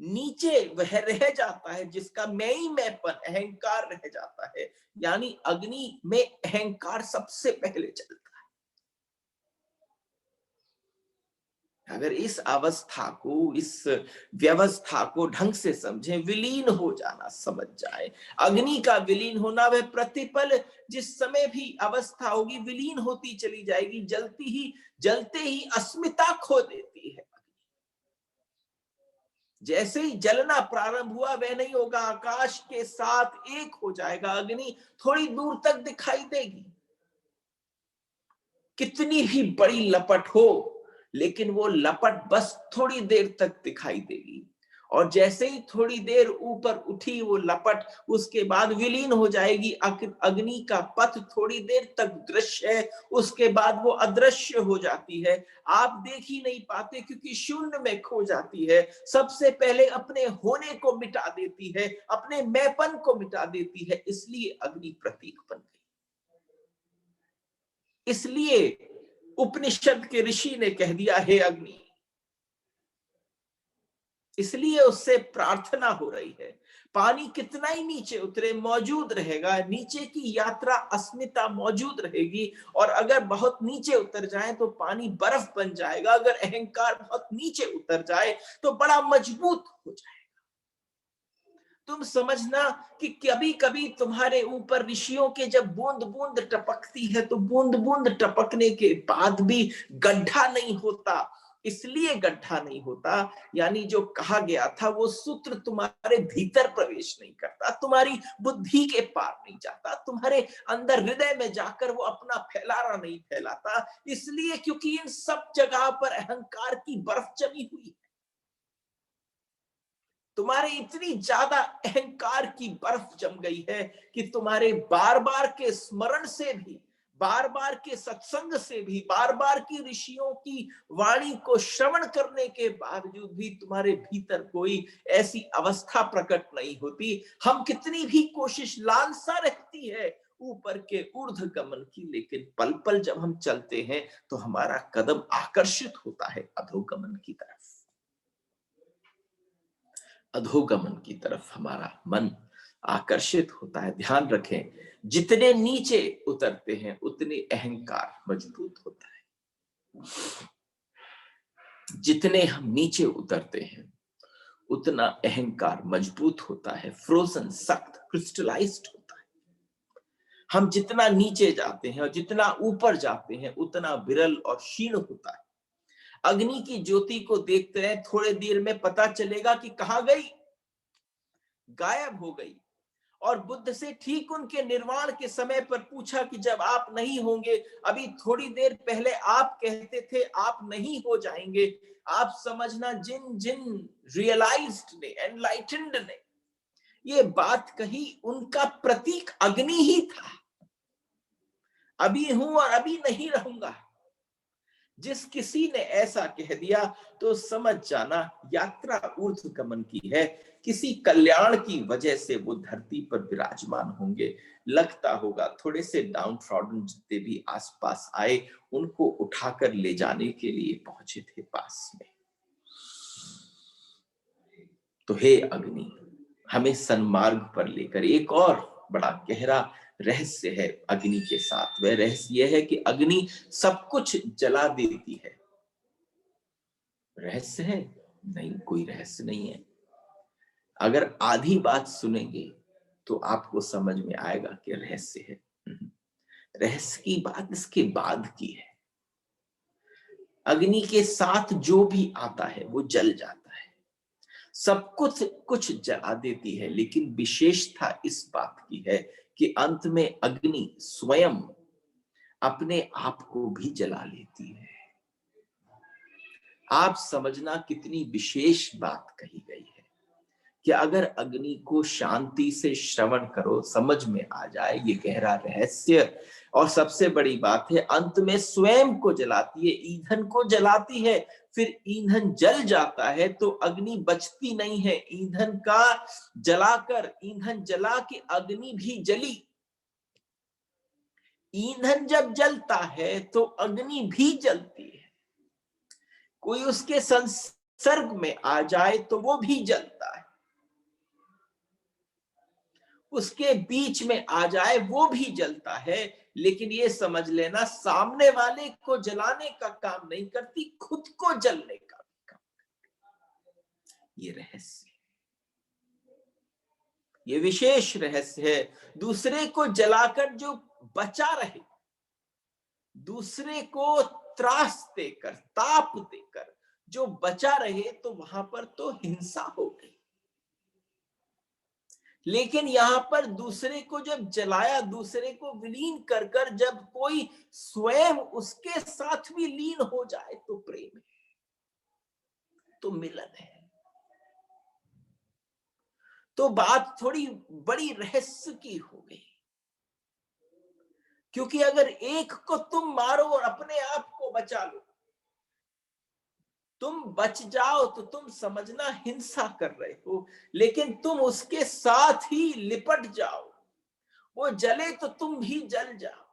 नीचे वह रह जाता है जिसका मैं ही मैंपन, अहंकार रह जाता है। यानी अग्नि में अहंकार सबसे पहले चलता है। अगर इस अवस्था को, इस व्यवस्था को ढंग से समझें, विलीन हो जाना समझ जाए, अग्नि का विलीन होना, वह प्रतिपल जिस समय भी अवस्था होगी विलीन होती चली जाएगी, जलते ही अस्मिता खो देती है। जैसे ही जलना प्रारंभ हुआ वह नहीं होगा, आकाश के साथ एक हो जाएगा। अग्नि थोड़ी दूर तक दिखाई देगी, कितनी भी बड़ी लपट हो, लेकिन वो लपट बस थोड़ी देर तक दिखाई देगी। और जैसे ही थोड़ी देर ऊपर उठी वो लपट, उसके बाद विलीन हो जाएगी। अग्नि का पथ थोड़ी देर तक दृश्य है, उसके बाद वो अदृश्य हो जाती है। आप देख ही नहीं पाते क्योंकि शून्य में खो जाती है। सबसे पहले अपने होने को मिटा देती है, अपने मैंपन को मिटा देती है। इसलिए अग्नि प्रतीक बन गई। इसलिए उपनिषद के ऋषि ने कह दिया, हे अग्नि। इसलिए उससे प्रार्थना हो रही है, पानी कितना ही नीचे उतरे मौजूद रहेगा, नीचे की यात्रा अस्मिता मौजूद रहेगी। और अगर बहुत नीचे उतर जाए तो पानी बर्फ बन जाएगा, अगर अहंकार बहुत नीचे उतर जाए तो बड़ा मजबूत हो जाएगा। तुम समझना कि कभी कभी तुम्हारे ऊपर ऋषियों के जब बूंद बूंद टपकती है तो बूंद बूंद टपकने के बाद भी गड्ढा नहीं होता। इसलिए गड्ढा नहीं होता, यानी जो कहा गया था वो सूत्र तुम्हारे भीतर प्रवेश नहीं करता, तुम्हारी बुद्धि के पार नहीं जाता, तुम्हारे अंदर हृदय में जाकर वो अपना फैलाना नहीं फैलाता। इसलिए क्योंकि इन सब जगह पर अहंकार की बर्फ जमी हुई है। तुम्हारे इतनी ज्यादा अहंकार की बर्फ जम गई है कि तुम्हारे बार बार के स्मरण से भी, बार बार के सत्संग से भी, बार बार की ऋषियों की वाणी को श्रवण करने के बावजूद भी तुम्हारे भीतर कोई ऐसी अवस्था प्रकट नहीं होती। हम कितनी भी कोशिश, लालसा रहती है ऊपर के ऊर्ध्व गमन की, लेकिन पल पल जब हम चलते हैं तो हमारा कदम आकर्षित होता है अधोगमन की तरफ। अधोगमन की तरफ हमारा मन आकर्षित होता है। ध्यान रखें, जितने नीचे उतरते हैं उतने अहंकार मजबूत होता है। जितने हम नीचे उतरते हैं उतना अहंकार मजबूत होता है, फ्रोजन, सख्त, क्रिस्टलाइज्ड होता है। हम जितना नीचे जाते हैं और जितना ऊपर जाते हैं उतना विरल और क्षीण होता है। अग्नि की ज्योति को देखते रहे, थोड़े देर में पता चलेगा कि कहां गई, गायब हो गई। और बुद्ध से ठीक उनके निर्वाण के समय पर पूछा कि जब आप नहीं होंगे, अभी थोड़ी देर पहले आप कहते थे आप नहीं हो जाएंगे। आप समझना, जिन जिन रियलाइज्ड ने, एनलाइटेंड ने ये बात कही, उनका प्रतीक अग्नि ही था। अभी हूं और अभी नहीं रहूंगा। जिस किसी ने ऐसा कह दिया तो समझ जाना यात्रा ऊर्ध्वगमन की है। किसी कल्याण की वजह से वो धरती पर विराजमान होंगे। लगता होगा थोड़े से डाउन ट्रॉडन जितने भी आसपास आए उनको उठाकर ले जाने के लिए पहुंचे थे पास में। तो हे अग्नि, हमें सन्मार्ग पर लेकर, एक और बड़ा गहरा रहस्य है अग्नि के साथ। वह रहस्य यह है कि अग्नि सब कुछ जला देती है। रहस्य है, नहीं, कोई रहस्य नहीं है। अगर आधी बात सुनेंगे तो आपको समझ में आएगा कि रहस्य है। रहस्य की बात इसके बाद की है। अग्नि के साथ जो भी आता है वो जल जाता है, सब कुछ कुछ जला देती है, लेकिन विशेषता इस बात की है कि अंत में अग्नि स्वयं अपने आप को भी जला लेती है। आप समझना कितनी विशेष बात कही गई है कि अगर अग्नि को शांति से श्रवण करो, समझ में आ जाए ये गहरा रहस्य। और सबसे बड़ी बात है, अंत में स्वयं को जलाती है, ईंधन को जलाती है। फिर ईंधन जल जाता है तो अग्नि बचती नहीं है। ईंधन का जलाकर, ईंधन जला के अग्नि भी जली। ईंधन जब जलता है तो अग्नि भी जलती है। कोई उसके संसर्ग में आ जाए तो वो भी जलता है, उसके बीच में आ जाए वो भी जलता है। लेकिन ये समझ लेना, सामने वाले को जलाने का काम नहीं करती, खुद को जलने का काम। ये रहस्य, ये विशेष रहस्य है। दूसरे को जलाकर जो बचा रहे, दूसरे को त्रास देकर, ताप देकर जो बचा रहे, तो वहां पर तो हिंसा हो गई। लेकिन यहां पर दूसरे को जब जलाया, दूसरे को विलीन कर कर जब कोई स्वयं उसके साथ भी लीन हो जाए तो प्रेम है, तो मिलन है। तो बात थोड़ी बड़ी रहस्य की हो गई, क्योंकि अगर एक को तुम मारो और अपने आप को बचा लो, तुम बच जाओ तो तुम समझना हिंसा कर रहे हो। लेकिन तुम उसके साथ ही लिपट जाओ, वो जले तो तुम भी जल जाओ,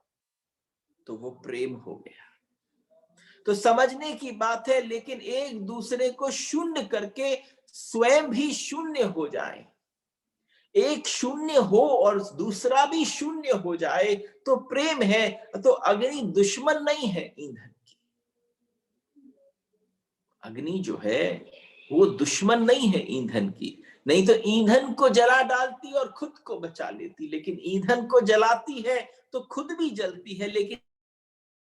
तो वो प्रेम हो गया। तो समझने की बात है। लेकिन एक दूसरे को शून्य करके स्वयं भी शून्य हो जाए, एक शून्य हो और दूसरा भी शून्य हो जाए, तो प्रेम है। तो अग्नि दुश्मन नहीं है ईंधन की। अग्नि जो है वो दुश्मन नहीं है ईंधन की। नहीं तो ईंधन को जला डालती और खुद को बचा लेती, लेकिन ईंधन को जलाती है तो खुद भी जलती है। लेकिन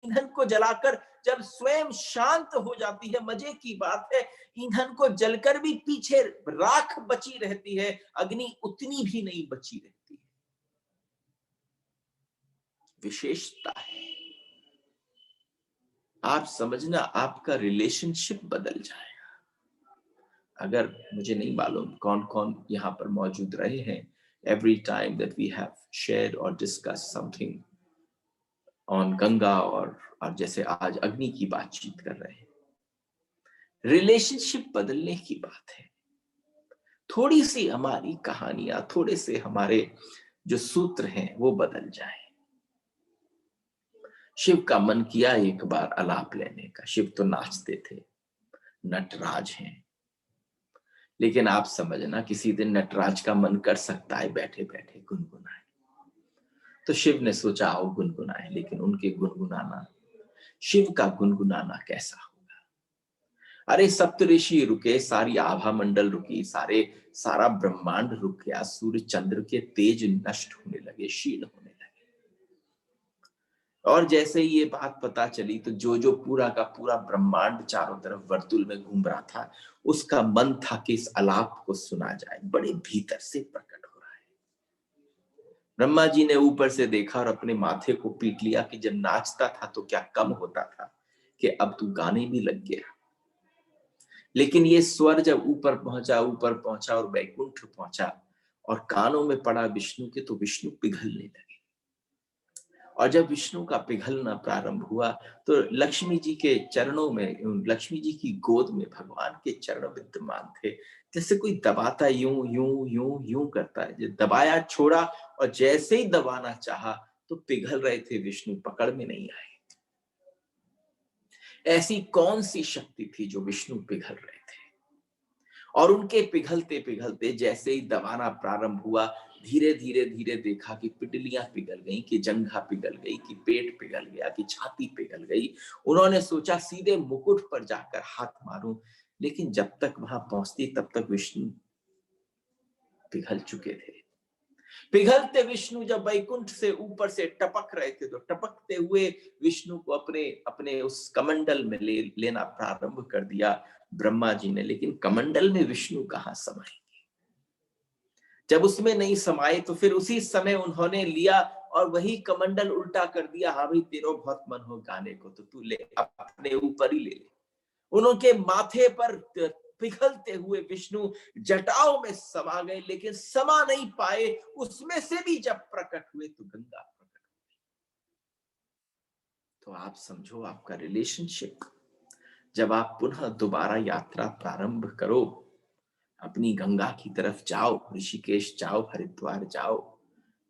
ईंधन को जलाकर जब स्वयं शांत हो जाती है, मजे की बात है, ईंधन को जलकर भी पीछे राख बची रहती है, अग्नि उतनी भी नहीं बची रहती है। विशेषता है। आप समझना, आपका रिलेशनशिप बदल जाएगा। अगर, मुझे नहीं मालूम कौन कौन यहाँ पर मौजूद रहे हैं, every time that we have shared or discussed something on Ganga, और जैसे आज अग्नि की बातचीत कर रहे हैं, रिलेशनशिप बदलने की बात है। थोड़ी सी हमारी कहानियां, थोड़े से हमारे जो सूत्र हैं वो बदल जाए। शिव का मन किया एक बार अलाप लेने का। शिव तो नाचते थे, नटराज हैं, लेकिन आप समझना किसी दिन नटराज का मन कर सकता है बैठे बैठे गुनगुनाए। तो शिव ने सोचा आओ गुनगुनाए, लेकिन उनके गुनगुनाना, शिव का गुनगुनाना कैसा होगा। अरे सप्तऋषि रुके, सारी आभा मंडल रुकी, सारा ब्रह्मांड रुक गया, सूर्य चंद्र के तेज नष्ट होने लगे, क्षीण होने लगे। और जैसे ही ये बात पता चली तो जो जो पूरा का पूरा ब्रह्मांड चारों तरफ वर्तुल में घूम रहा था, उसका मन था कि इस आलाप को सुना जाए, बड़े भीतर से प्रकट हो रहा है। ब्रह्मा जी ने ऊपर से देखा और अपने माथे को पीट लिया कि जब नाचता था तो क्या कम होता था कि अब तू गाने भी लग गया। लेकिन ये स्वर जब ऊपर पहुंचा और वैकुंठ पहुंचा और कानों में पड़ा विष्णु के, तो विष्णु पिघलने लगे। और जब विष्णु का पिघलना प्रारंभ हुआ तो लक्ष्मी जी के चरणों में, लक्ष्मी जी की गोद में भगवान के चरण विद्यमान थे। जैसे कोई दबाता यूं यूं यूं यूं करता है, जो दबाया छोड़ा, और जैसे ही दबाना चाहा तो पिघल रहे थे विष्णु, पकड़ में नहीं आए। ऐसी कौन सी शक्ति थी जो विष्णु पिघल रहे थे। और उनके पिघलते पिघलते जैसे ही दबाना प्रारंभ हुआ, धीरे धीरे धीरे देखा कि पिटलियां पिघल गई, कि जंघा पिघल गई, कि पेट पिघल गया, कि छाती पिघल गई। उन्होंने सोचा सीधे मुकुट पर जाकर हाथ मारूं, लेकिन जब तक वहां पहुंचती तब तक विष्णु पिघल चुके थे। पिघलते विष्णु जब वैकुंठ से ऊपर से टपक रहे थे, तो टपकते हुए विष्णु को अपने अपने उस कमंडल में लेना प्रारंभ कर दिया ब्रह्मा जी ने। लेकिन कमंडल में विष्णु कहाँ समाएंगे? जब उसमें नहीं समाये तो फिर उसी समय उन्होंने लिया और वही कमंडल उल्टा कर दिया। हाँ भाई, तेरा बहुत मन हो गाने को तो तू ले, अपने ऊपर ही ले ले। उनके माथे पर पिघलते हुए विष्णु जटाओं में समा गए, लेकिन समा नहीं पाए। उसमें से भी जब प्रकट हुए तो गंगा प्रकट हुई। तो आप समझो आपका रिलेशनशिप, जब आप पुनः दोबारा यात्रा प्रारंभ करो, अपनी गंगा की तरफ जाओ, ऋषिकेश जाओ, हरिद्वार जाओ,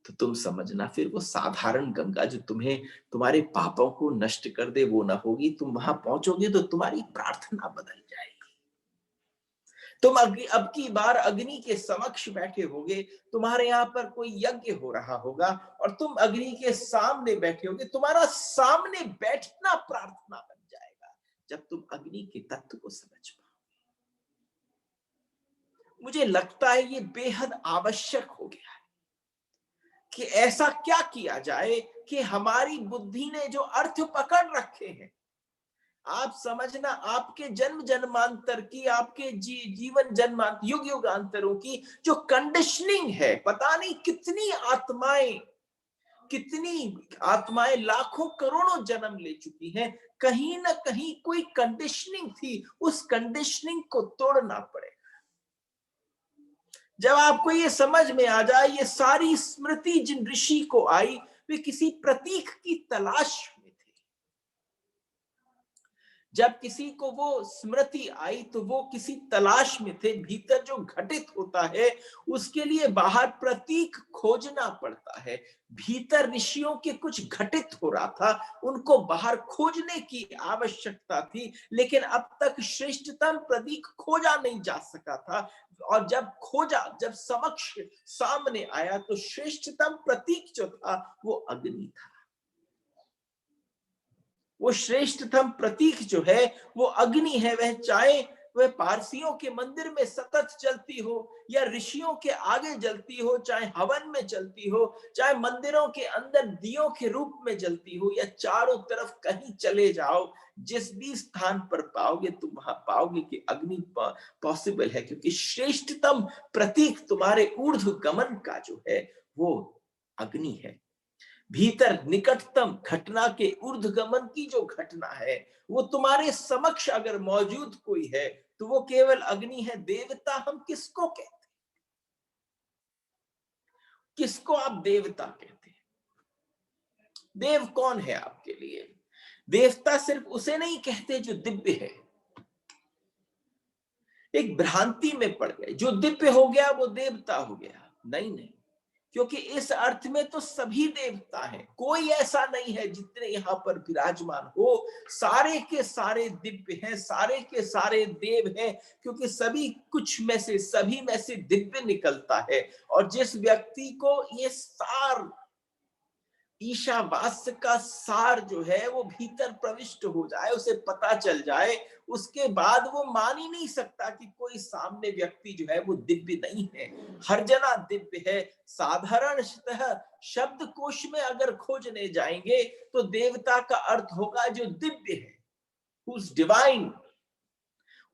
तो तुम समझना फिर वो साधारण गंगा जो तुम्हें तुम्हारे पापों को नष्ट कर दे वो ना होगी। तुम वहां पहुंचोगे तो तुम्हारी प्रार्थना बदल जाएगी। तुम अब की बार अग्नि के समक्ष बैठे होगे, तुम्हारे यहाँ पर कोई यज्ञ हो रहा होगा और तुम अग्नि के सामने बैठे होगे, तुम्हारा सामने बैठना प्रार्थना बन जाएगा जब तुम अग्नि के तत्व को समझ पाओ। मुझे लगता है ये बेहद आवश्यक हो गया है कि ऐसा क्या किया जाए कि हमारी बुद्धि ने जो अर्थ पकड़ रखे हैं, आप समझना, आपके जन्म जन्मांतर की, आपके जीवन जन्मांतर युग युगांतरों की जो कंडीशनिंग है, पता नहीं कितनी आत्माएं लाखों करोड़ों जन्म ले चुकी हैं, कहीं ना कहीं कोई कंडीशनिंग थी, उस कंडीशनिंग को तोड़ना पड़ेगा। जब आपको ये समझ में आ जाए, ये सारी स्मृति जिन ऋषि को आई वे किसी प्रतीक की तलाश में थे। जब किसी को वो स्मृति आई तो वो किसी तलाश में थे। भीतर जो घटित होता है उसके लिए बाहर प्रतीक खोजना पड़ता है। भीतर ऋषियों के कुछ घटित हो रहा था, उनको बाहर खोजने की आवश्यकता थी, लेकिन अब तक श्रेष्ठतम प्रतीक खोजा नहीं जा सका था। और जब खोजा, जब समक्ष सामने आया, तो श्रेष्ठतम प्रतीक जो था वो अग्नि था। वो श्रेष्ठतम प्रतीक जो है वो अग्नि है। वह चाहे वह पारसियों के मंदिर में सतत जलती हो या ऋषियों के आगे जलती हो, चाहे हवन में जलती हो, चाहे मंदिरों के अंदर दियों के रूप में जलती हो, या चारों तरफ कहीं चले जाओ, जिस भी स्थान पर पाओगे तुम वहां पाओगे कि अग्नि पॉसिबल है, क्योंकि श्रेष्ठतम प्रतीक तुम्हारे ऊर्ध्व गमन का जो है वो अग्नि है। भीतर निकटतम घटना के ऊर्ध्वगमन की जो घटना है वो तुम्हारे समक्ष अगर मौजूद कोई है तो वो केवल अग्नि है। देवता हम किसको कहते हैं? किसको आप देवता कहते हैं? देव कौन है आपके लिए? देवता सिर्फ उसे नहीं कहते जो दिव्य है। एक भ्रांति में पड़ गए, जो दिव्य हो गया वो देवता हो गया। नहीं नहीं, क्योंकि इस अर्थ में तो सभी देवता हैं। कोई ऐसा नहीं है जितने यहाँ पर विराजमान हो, सारे के सारे दिव्य हैं, सारे के सारे देव हैं, क्योंकि सभी कुछ में से, सभी में से दिव्य निकलता है। और जिस व्यक्ति को ये सार, ईशावास्य का सार जो है वो भीतर प्रविष्ट हो जाए, उसे पता चल जाए, उसके बाद वो मान ही नहीं सकता कि कोई सामने व्यक्ति जो है वो दिव्य नहीं है। हर जना दिव्य है। साधारणतः शब्दकोश में अगर खोजने जाएंगे तो देवता का अर्थ होगा जो दिव्य है, who's divine,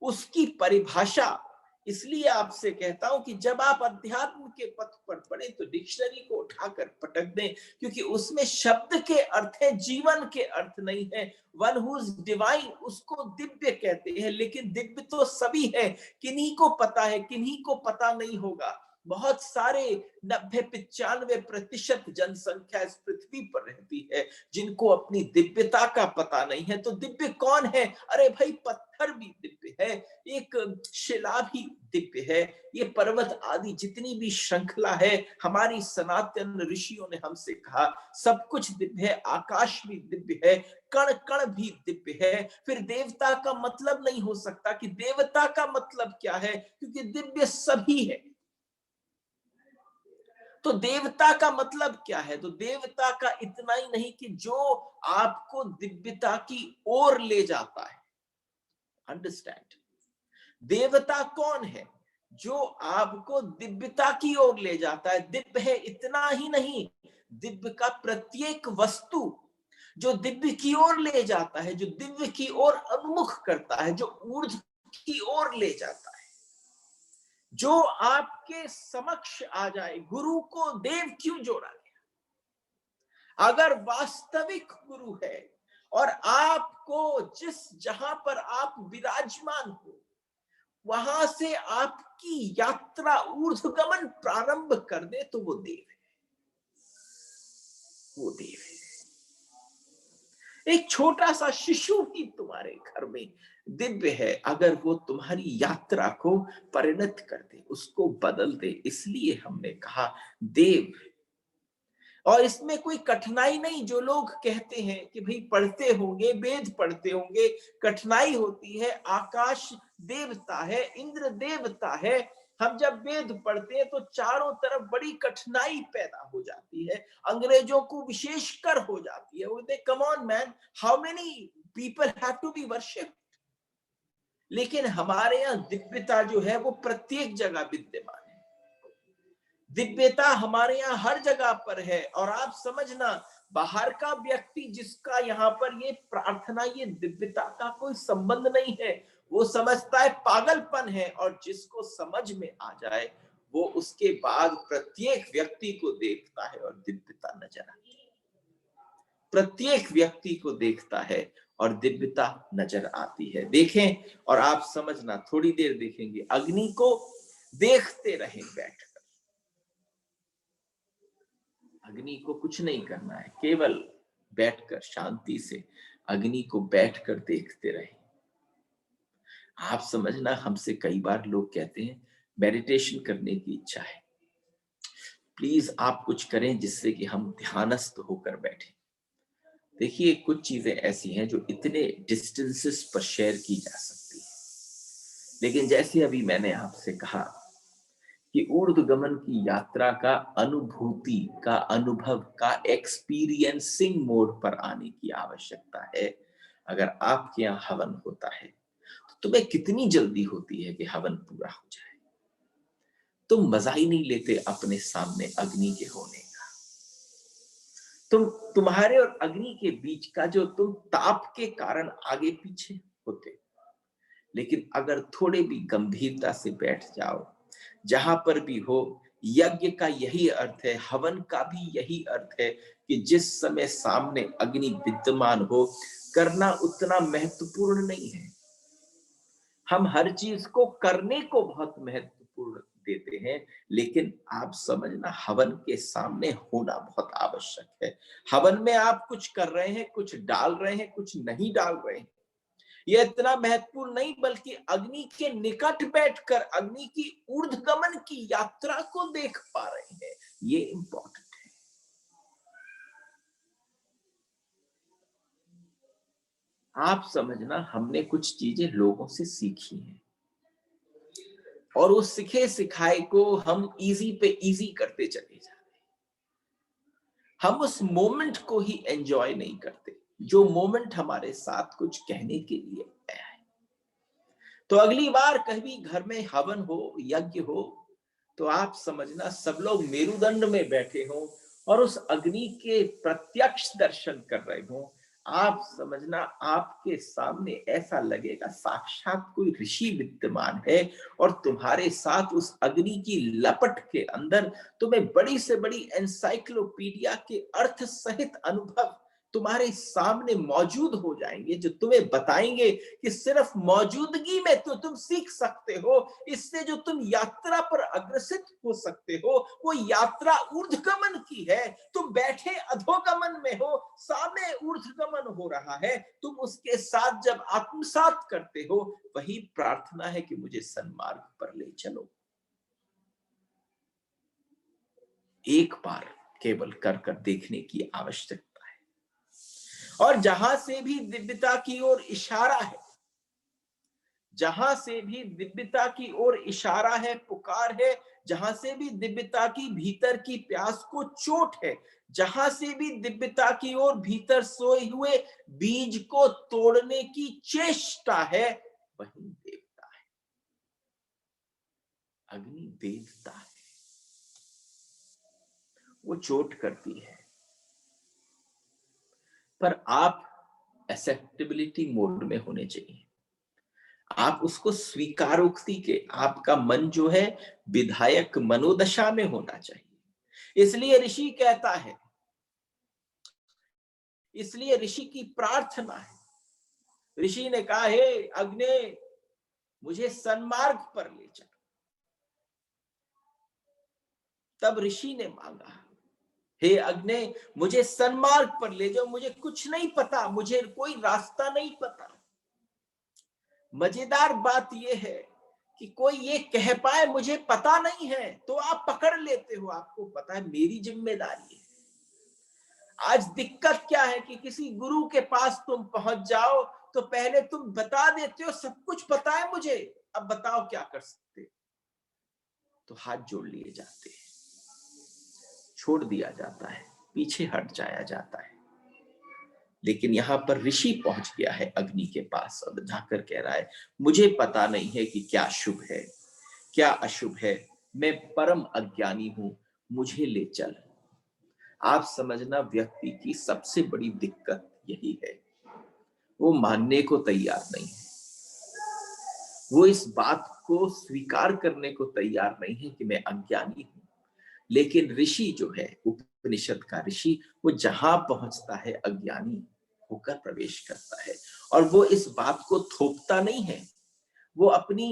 उसकी परिभाषा। इसलिए आपसे कहता हूं कि जब आप अध्यात्म के पथ पर पढ़े तो डिक्शनरी को उठाकर पटक दें, क्योंकि उसमें शब्द के अर्थ है, जीवन के अर्थ नहीं है। वन हु इज डिवाइन, उसको दिव्य कहते हैं, लेकिन दिव्य तो सभी है। किन्हीं को पता है, किन्हीं को पता नहीं होगा। बहुत सारे 90-95% जनसंख्या इस पृथ्वी पर रहती है जिनको अपनी दिव्यता का पता नहीं है। तो दिव्य कौन है? अरे भाई, पत्थर भी दिव्य है, एक शिला भी दिव्य है, ये पर्वत आदि जितनी भी श्रृंखला है, हमारी सनातन ऋषियों ने हमसे कहा सब कुछ दिव्य है। आकाश भी दिव्य है, कण कण भी दिव्य है। फिर देवता का मतलब नहीं हो सकता कि देवता का मतलब क्या है, क्योंकि दिव्य सभी है। तो देवता का मतलब क्या है? तो देवता का इतना ही नहीं कि जो आपको दिव्यता की ओर ले जाता है। अंडरस्टैंड? देवता कौन है? जो आपको दिव्यता की ओर ले जाता है। दिव्य है इतना ही नहीं, दिव्य का प्रत्येक वस्तु जो दिव्य की ओर ले जाता है, जो दिव्य की ओर उन्मुख करता है, जो ऊर्ध्व की ओर ले जाता है, जो आपके समक्ष आ जाए। गुरु को देव क्यों जोड़ा गया? अगर वास्तविक गुरु है और आपको जहां पर आप विराजमान हो वहां से आपकी यात्रा ऊर्ध्वगमन प्रारंभ कर दे, तो वो देव है। वो देव है। एक छोटा सा शिशु ही तुम्हारे घर में दिव्य है, अगर वो तुम्हारी यात्रा को परिणत कर दे, उसको बदल दे। इसलिए हमने कहा देव। और इसमें कोई कठिनाई नहीं। जो लोग कहते हैं कि भाई पढ़ते होंगे, वेद पढ़ते होंगे, कठिनाई होती है, आकाश देवता है, इंद्र देवता है, हम जब वेद पढ़ते हैं तो चारों तरफ बड़ी कठिनाई पैदा हो जाती है, अंग्रेजों को विशेषकर हो जाती है। वो कहते come on man, how many people have to be worshipped. लेकिन हमारे यहाँ दिव्यता जो है वो प्रत्येक जगह विद्यमान है। दिव्यता हमारे यहाँ हर जगह पर है। और आप समझना, बाहर का व्यक्ति जिसका यहाँ पर ये प्रार्थना, ये दिव्यता का कोई संबंध नहीं है, वो समझता है पागलपन है। और जिसको समझ में आ जाए वो उसके बाद प्रत्येक व्यक्ति को देखता है और दिव्यता नजर आती है। प्रत्येक व्यक्ति को देखता है और दिव्यता नजर आती है। देखें और आप समझना, थोड़ी देर देखेंगे, अग्नि को देखते रहें बैठकर। अग्नि को कुछ नहीं करना है, केवल बैठकर शांति से अग्नि को बैठकर देखते रहें। आप समझना, हमसे कई बार लोग कहते हैं मेडिटेशन करने की इच्छा है, प्लीज आप कुछ करें जिससे कि हम ध्यानस्थ होकर बैठें। देखिए, कुछ चीजें ऐसी हैं जो इतने डिस्टेंसेस पर शेयर की जा सकती है, लेकिन जैसे अभी मैंने आपसे कहा कि ऊर्ध्वगमन की यात्रा का अनुभूति का, अनुभव का एक्सपीरियंसिंग मोड पर आने की आवश्यकता है। अगर आपके यहाँ हवन होता है तो तुम्हें कितनी जल्दी होती है कि हवन पूरा हो जाए। तुम मजा ही नहीं लेते अपने सामने अग्नि के होने का। तुम्हारे और अग्नि के बीच का जो तुम ताप के कारण आगे पीछे होते। लेकिन अगर थोड़े भी गंभीरता से बैठ जाओ, जहां पर भी हो, यज्ञ का यही अर्थ है, हवन का भी यही अर्थ है कि जिस समय सामने अग्नि विद्यमान हो, करना उतना महत्वपूर्ण नहीं है। हम हर चीज को करने को बहुत महत्वपूर्ण देते हैं, लेकिन आप समझना, हवन के सामने होना बहुत आवश्यक है। हवन में आप कुछ कर रहे हैं, कुछ डाल रहे हैं, कुछ नहीं डाल रहे हैं, यह इतना महत्वपूर्ण नहीं, बल्कि अग्नि के निकट बैठकर अग्नि की ऊर्ध्वगमन की यात्रा को देख पा रहे हैं, ये इंपॉर्टेंट है। आप समझना, हमने कुछ चीजें लोगों से सीखी हैं और उस सीखे सिखाए को हम इजी पे इजी करते चले जा रहे हैं। हम उस मोमेंट को ही एंजॉय नहीं करते, जो मोमेंट हमारे साथ कुछ कहने के लिए आया है। तो अगली बार कभी घर में हवन हो, यज्ञ हो, तो आप समझना, सब लोग मेरुदंड में बैठे हों और उस अग्नि के प्रत्यक्ष दर्शन कर रहे हों। आप समझना, आपके सामने ऐसा लगेगा साक्षात कोई ऋषि विद्यमान है और तुम्हारे साथ उस अग्नि की लपट के अंदर तुम्हें बड़ी से बड़ी एनसाइक्लोपीडिया के अर्थ सहित अनुभव तुम्हारे सामने मौजूद हो जाएंगे, जो तुम्हें बताएंगे कि सिर्फ मौजूदगी में तो तुम सीख सकते हो। इससे जो तुम यात्रा पर अग्रसित हो सकते हो, वो यात्रा ऊर्ध्वगमन की है। तुम बैठे अधोगमन में हो, सामने ऊर्ध्वगमन हो रहा है, तुम उसके साथ जब आत्मसात करते हो, वही प्रार्थना है कि मुझे सन्मार्ग पर ले चलो। एक बार केवल कर कर देखने की आवश्यकता। और जहां से भी दिव्यता की ओर इशारा है, जहां से भी दिव्यता की ओर इशारा है, पुकार है, जहां से भी दिव्यता की भीतर की प्यास को चोट है, जहां से भी दिव्यता की ओर भीतर सोए हुए बीज को तोड़ने की चेष्टा है, वही देवता है। अग्नि बेधता है, वो चोट करती है, पर आप एक्सेप्टेबिलिटी मोड में होने चाहिए। आप उसको स्वीकारोक्ति के, आपका मन जो है विधायक मनोदशा में होना चाहिए। इसलिए ऋषि कहता है, इसलिए ऋषि की प्रार्थना है। ऋषि ने कहा, हे अग्नि, मुझे सन्मार्ग पर ले चल। तब ऋषि ने मांगा, हे अग्नि, मुझे सन्मार्ग पर ले जाओ, मुझे कुछ नहीं पता, मुझे कोई रास्ता नहीं पता। मजेदार बात यह है कि कोई ये कह पाए मुझे पता नहीं है, तो आप पकड़ लेते हो, आपको पता है मेरी जिम्मेदारी है। आज दिक्कत क्या है कि किसी गुरु के पास तुम पहुंच जाओ तो पहले तुम बता देते हो सब कुछ पता है मुझे, अब बताओ क्या कर सकते, तो हाथ जोड़ लिए जाते हैं, छोड़ दिया जाता है, पीछे हट जाया जाता है। लेकिन यहां पर ऋषि पहुंच गया है अग्नि के पास और जाकर कह रहा है, मुझे पता नहीं है कि क्या शुभ है क्या अशुभ है, मैं परम अज्ञानी हूं, मुझे ले चल। आप समझना, व्यक्ति की सबसे बड़ी दिक्कत यही है, वो मानने को तैयार नहीं है, वो इस बात को स्वीकार करने को तैयार नहीं है कि मैं अज्ञानी हूं। लेकिन ऋषि जो है, उपनिषद का ऋषि, वो जहां पहुंचता है अज्ञानी होकर प्रवेश करता है, और वो इस बात को थोपता नहीं है, वो अपनी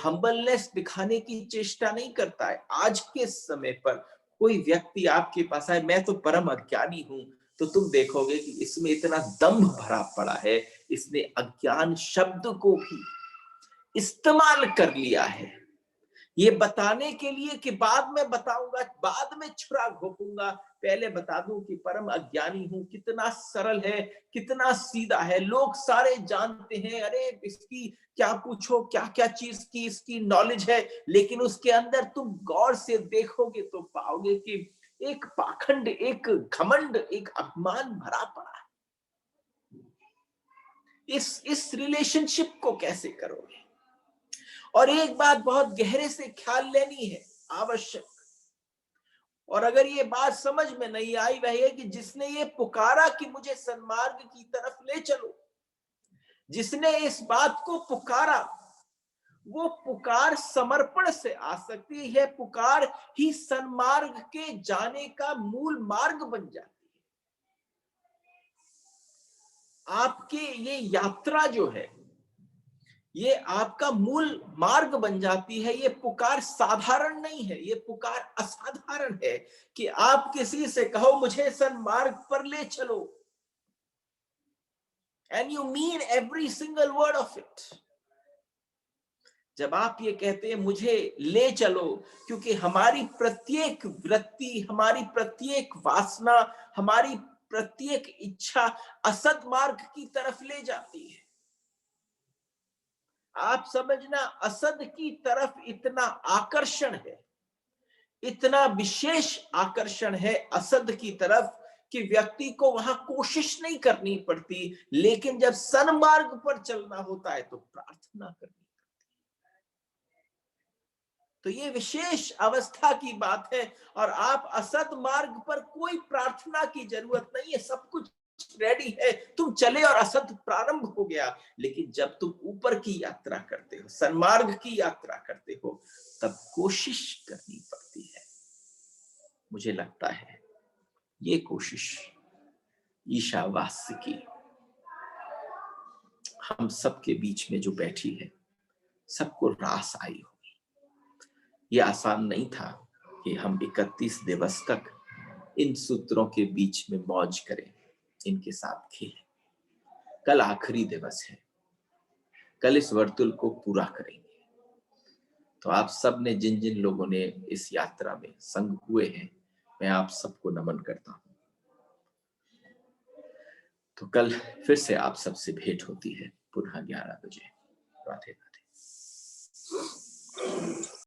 हम्बलनेस दिखाने की चेष्टा नहीं करता है। आज के समय पर कोई व्यक्ति आपके पास आए, मैं तो परम अज्ञानी हूं, तो तुम देखोगे कि इसमें इतना दंभ भरा पड़ा है, इसने अज्ञान शब्द को भी इस्तेमाल कर लिया है, ये बताने के लिए कि बाद में बताऊंगा, बाद में छुरा घोंपूंगा, पहले बता दूं कि परम अज्ञानी हूं। कितना सरल है, कितना सीधा है, लोग सारे जानते हैं, अरे इसकी क्या पूछो, क्या क्या चीज की इसकी नॉलेज है, लेकिन उसके अंदर तुम गौर से देखोगे तो पाओगे कि एक पाखंड, एक घमंड, एक अभिमान भरा पड़ा है। इस रिलेशनशिप को कैसे करोगे? और एक बात बहुत गहरे से ख्याल लेनी है, आवश्यक, और अगर ये बात समझ में नहीं आई, वह है कि जिसने ये पुकारा कि मुझे सन्मार्ग की तरफ ले चलो, जिसने इस बात को पुकारा, वो पुकार समर्पण से आ सकती है, पुकार ही सन्मार्ग के जाने का मूल मार्ग बन जाती है। आपके ये यात्रा जो है, ये आपका मूल मार्ग बन जाती है। ये पुकार साधारण नहीं है, ये पुकार असाधारण है कि आप किसी से कहो मुझे सन्मार्ग पर ले चलो, and you mean every single word of it. जब आप ये कहते हैं मुझे ले चलो, क्योंकि हमारी प्रत्येक वृत्ति, हमारी प्रत्येक वासना, हमारी प्रत्येक इच्छा असद मार्ग की तरफ ले जाती है। आप समझना, असद की तरफ इतना आकर्षण है, इतना विशेष आकर्षण है असद की तरफ कि व्यक्ति को वहां कोशिश नहीं करनी पड़ती, लेकिन जब सन्मार्ग पर चलना होता है तो प्रार्थना करनी पड़ती है। तो ये विशेष अवस्था की बात है, और आप असद मार्ग पर कोई प्रार्थना की जरूरत नहीं है, सब कुछ रेडी है, तुम चले और असद प्रारंभ हो गया। लेकिन जब तुम ऊपर की यात्रा करते हो, सन्मार्ग की यात्रा करते हो, तब कोशिश करनी पड़ती है। मुझे लगता है ये कोशिश ईशावास्य की हम सबके बीच में जो बैठी है, सबको रास आई होगी। ये आसान नहीं था कि हम 31 दिवस तक इन सूत्रों के बीच में मौज करें, इनके साथ खेलें। कल आखिरी दिवस है, कल इस वर्तुल को पूरा करेंगे। तो आप सब ने, जिन जिन लोगों ने इस यात्रा में संग हुए हैं, मैं आप सबको नमन करता हूं। तो कल फिर से आप सबसे भेंट होती है पुनः 11 बजे। राधे राधे।